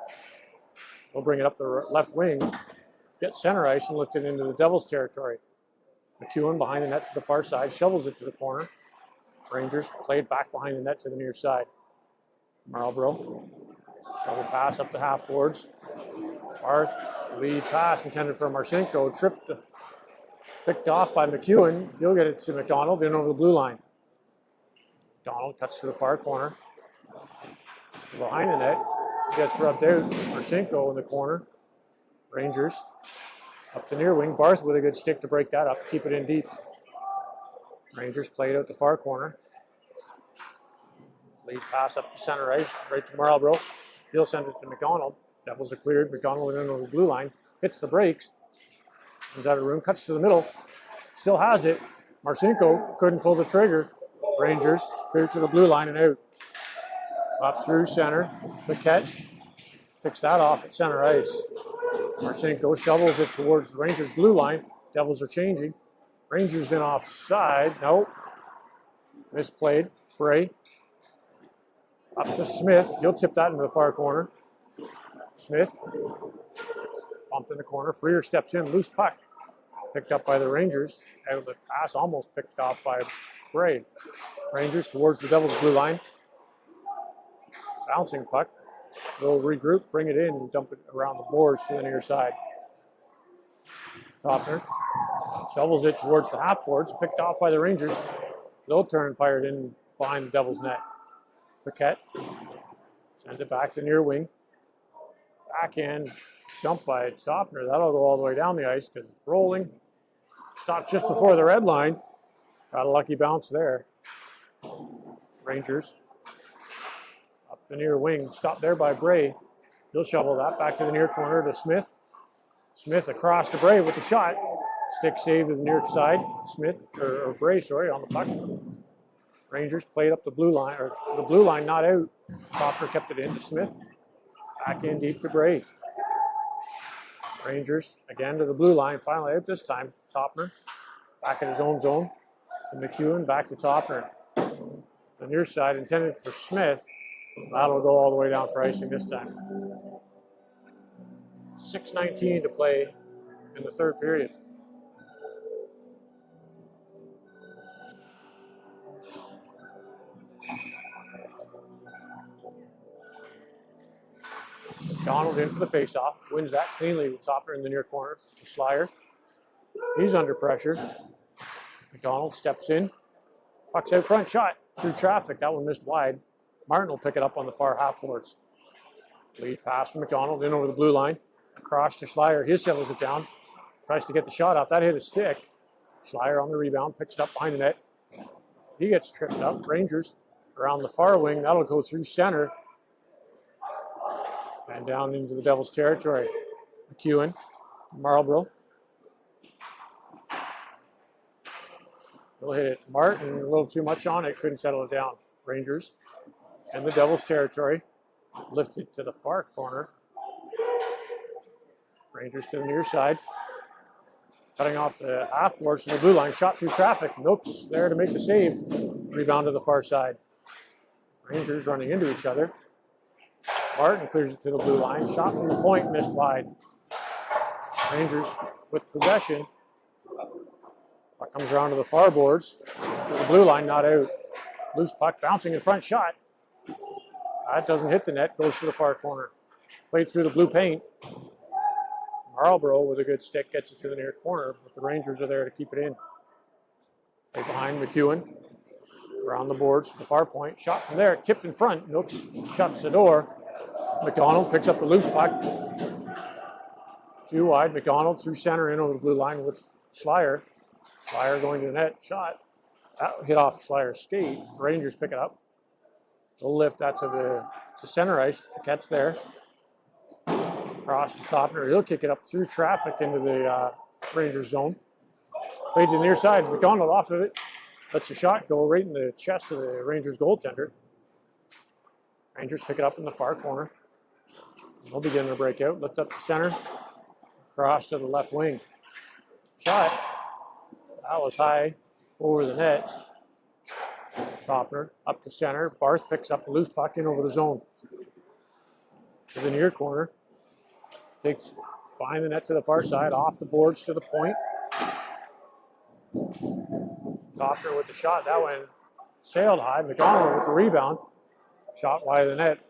We'll bring it up the left wing. Get center ice and lift it into the Devils' territory. McEwen behind the net to the far side, shovels it to the corner. Rangers played back behind the net to the near side. Marlborough, double pass up the half boards. Barth, lead pass intended for Marcinko, picked off by McEwen. He'll get it to McDonald in over the blue line. McDonald cuts to the far corner. Behind the net, gets rubbed out. Marcinko in the corner. Rangers up the near wing. Barth with a good stick to break that up, keep it in deep. Rangers played out the far corner. Lead pass up to center ice, right to Marlborough. He'll send it to McDonald. Devils are cleared. McDonald in over the blue line. Hits the brakes. Comes out of room, cuts to the middle. Still has it. Marcinko couldn't pull the trigger. Rangers cleared to the blue line and out. Up through center. Paquette picks that off at center ice. Marcinko shovels it towards the Rangers' blue line. Devils are changing. Rangers in offside. Nope. Misplayed. Bray. Up to Smith. He'll tip that into the far corner. Smith. Bumped in the corner. Freer steps in. Loose puck. Picked up by the Rangers. Outlet pass almost picked off by Bray. Rangers towards the Devils' blue line. Bouncing puck. They'll regroup, bring it in, and dump it around the boards to the near side. Topner shovels it towards the half boards, picked off by the Rangers. They'll turn, fired in behind the Devils' net. Paquette sends it back to the near wing. Backhand jump by Topner. That'll go all the way down the ice because it's rolling. Stopped just before the red line. Got a lucky bounce there. Rangers up the near wing. Stopped there by Bray. He'll shovel that back to the near corner to Smith. Smith across to Bray with the shot. Stick saved to the near side. Smith, or Bray, sorry, on the puck. Rangers played up the blue line, or the blue line not out. Topner kept it in to Smith. Back in deep to Bray. Rangers again to the blue line, finally out this time. Topner back at his own zone to McEwen, back to Topner. The near side intended for Smith. That'll go all the way down for icing this time. 6:19 to play in the third period. Donald in for the faceoff, wins that cleanly with Topner in the near corner to Schleier. He's under pressure. McDonald steps in, puck's out front, shot through traffic. That one missed wide. Martin will pick it up on the far half boards. Lead pass from McDonald in over the blue line, across to Schleier. He settles it down, tries to get the shot off. That hit a stick. Schleier on the rebound, picks it up behind the net. He gets tripped up. Rangers around the far wing. That'll go through center and down into the Devils' territory. McEwen, Marlborough. He'll hit it to Martin, a little too much on it, couldn't settle it down. Rangers in the Devils' territory. Lifted to the far corner. Rangers to the near side. Cutting off the half boards to the blue line, shot through traffic. Nooks there to make the save. Rebound to the far side. Rangers running into each other. Martin clears it to the blue line. Shot from the point, missed wide. Rangers with possession. Puck comes around to the far boards. To the blue line, not out. Loose puck bouncing in front, shot. That doesn't hit the net, goes to the far corner. Played through the blue paint. Marlborough with a good stick gets it to the near corner, but the Rangers are there to keep it in. Right behind McEwen. Around the boards to the far point. Shot from there, tipped in front. Nooks shuts the door. McDonald picks up the loose puck. Too wide. McDonald through center in over the blue line with Schleier. Schleier going to the net. Shot. That hit off Schleier's skate. Rangers pick it up. They'll lift that to center ice. Paquette's there. Across the top. He'll kick it up through traffic into the Rangers zone. Played to the near side. McDonald off of it. Lets a shot go right in the chest of the Rangers goaltender. Rangers pick it up in the far corner. They'll begin their breakout. Lift up the center. Cross to the left wing. Shot. That was high over the net. Topner up the center. Barth picks up the loose puck in over the zone. To the near corner. Takes behind the net to the far side. Off the boards to the point. Topner with the shot. That one sailed high. McDonald with the rebound. Shot wide of the net.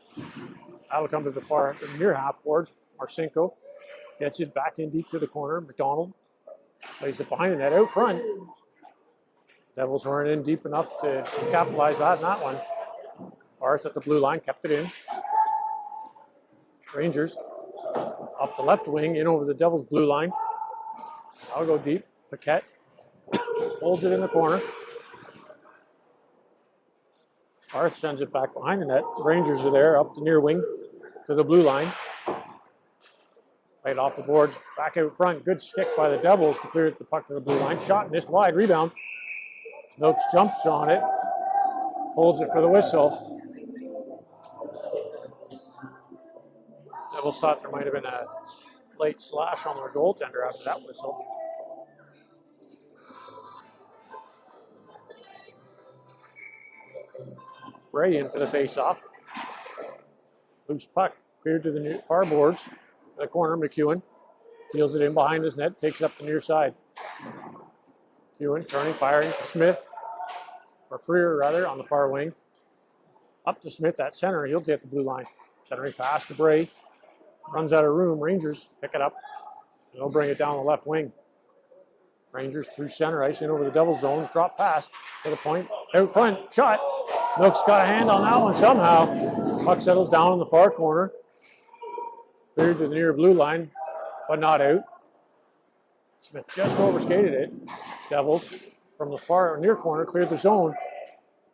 That'll come to the near half boards. Marcinko gets it back in deep to the corner. McDonald plays it behind the net out front. Devils weren't in deep enough to capitalize on that one. Barth at the blue line kept it in. Rangers up the left wing in over the Devils blue line. I'll go deep. Paquette holds it in the corner. Barth sends it back behind the net. The Rangers are there up the near wing to the blue line. Played off the boards, back out front. Good stick by the Devils to clear the puck to the blue line. Shot missed wide, rebound. Noakes jumps on it, holds it for the whistle. Devils thought there might have been a late slash on their goaltender after that whistle. Ray in for the face-off. Loose puck cleared to the far boards. To the corner, McEwen deals it in behind his net, takes it up the near side. McEwen turning, firing to Smith. Or Freer, rather, on the far wing. Up to Smith at center. He'll take the blue line. Centering pass to Bray. Runs out of room. Rangers pick it up. And they'll bring it down the left wing. Rangers through center ice in over the Devils zone. Drop pass to the point. Out front. Shot. Nooks got a hand on that one somehow. Puck settles down in the far corner. Cleared to the near blue line, but not out. Smith just overskated it. Devils from the far near corner cleared the zone.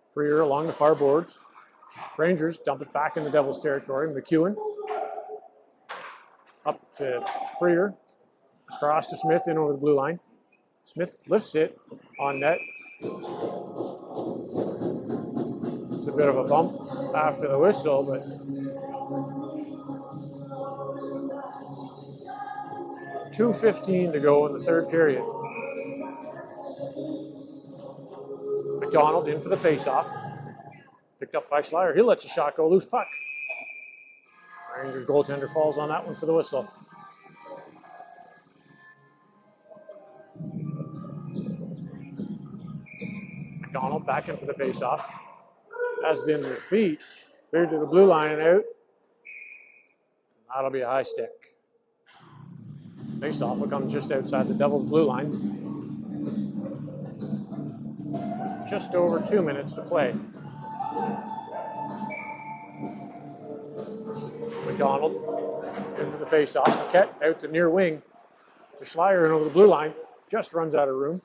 Freer along the far boards. Rangers dump it back in the Devils territory. McEwen up to Freer. Across to Smith in over the blue line. Smith lifts it on net. It's a bit of a bump after the whistle, but .2:15 to go in the third period. McDonald in for the faceoff. Picked up by Schleier. He lets a shot go, loose puck. Rangers goaltender falls on that one for the whistle. McDonald back in for the faceoff. Has it in their feet. Cleared to the blue line and out. That'll be a high stick. Faceoff will come just outside the Devils blue line. Just over 2 minutes to play. McDonald in for the faceoff. Paquette out the near wing to Schleier and over the blue line. Just runs out of room.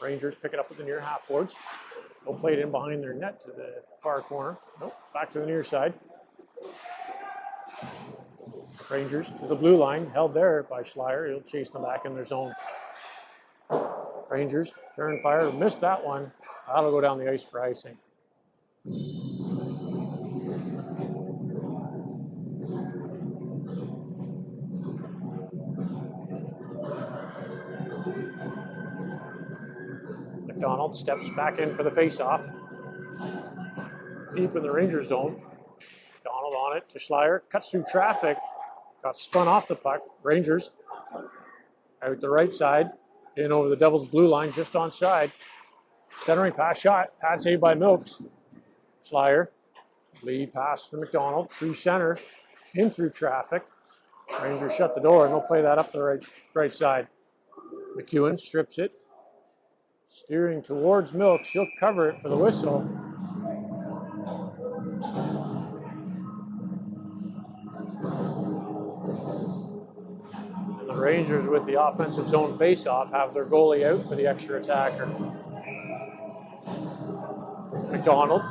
Rangers pick it up with the near half boards. They'll play it in behind their net to the far corner. Nope, back to the near side. Rangers to the blue line, held there by Schleier. He'll chase them back in their zone. Rangers turn, fire, missed that one. That'll go down the ice for icing. McDonald steps back in for the face-off. Deep in the Ranger zone. McDonald on it to Schleier. Cuts through traffic. Got spun off the puck. Rangers out the right side. In over the Devils' blue line, just onside. Centering pass shot. Pad saved by Milks. Schleier. Lead pass to McDonald. Through center. In through traffic. Rangers shut the door and they'll play that up the right side. McEwen strips it. Steering towards Milks. She'll cover it for the whistle. And the Rangers, with the offensive zone face-off, have their goalie out for the extra attacker. McDonald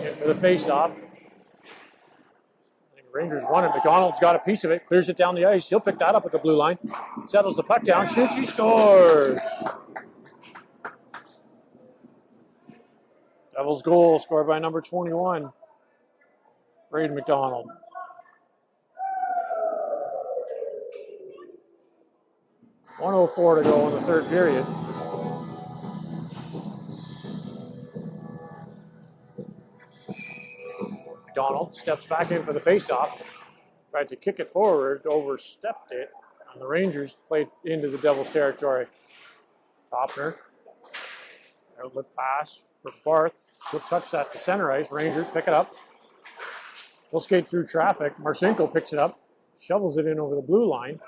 in for the face-off. Rangers won it. McDonald's got a piece of it, clears it down the ice. He'll pick that up at the blue line. Settles the puck down, shoots, he scores. Devils goal scored by number 21, Braden McDonald. .104 to go in the third period. McDonald steps back in for the faceoff. Tried to kick it forward, overstepped it, and the Rangers played into the Devils' territory. Topner, outlet pass for Barth. He'll touch that to center ice. Rangers pick it up. He'll skate through traffic. Marcinko picks it up, shovels it in over the blue line,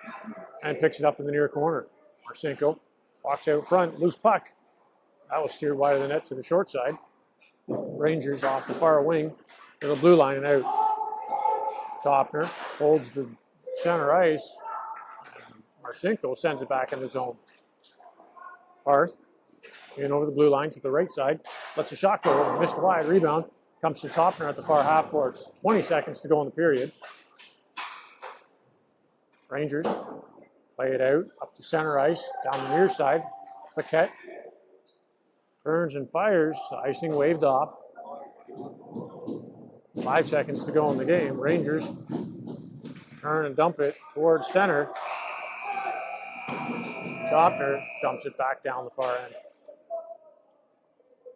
and picks it up in the near corner. Marcinko walks out front, loose puck. That was steered wide of the net to the short side. Rangers off the far wing to the blue line and out. Topner holds the center ice. Marcinko sends it back in the zone. Barth in over the blue line to the right side. Lets a shot go. Missed wide. Rebound. Comes to Topner at the far half boards. 20 seconds to go in the period. Rangers play it out up to center ice. Down the near side. Paquette turns and fires. Icing waved off. 5 seconds to go in the game. Rangers turn and dump it towards center. Topner dumps it back down the far end.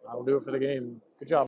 That'll do it for the game. Good job.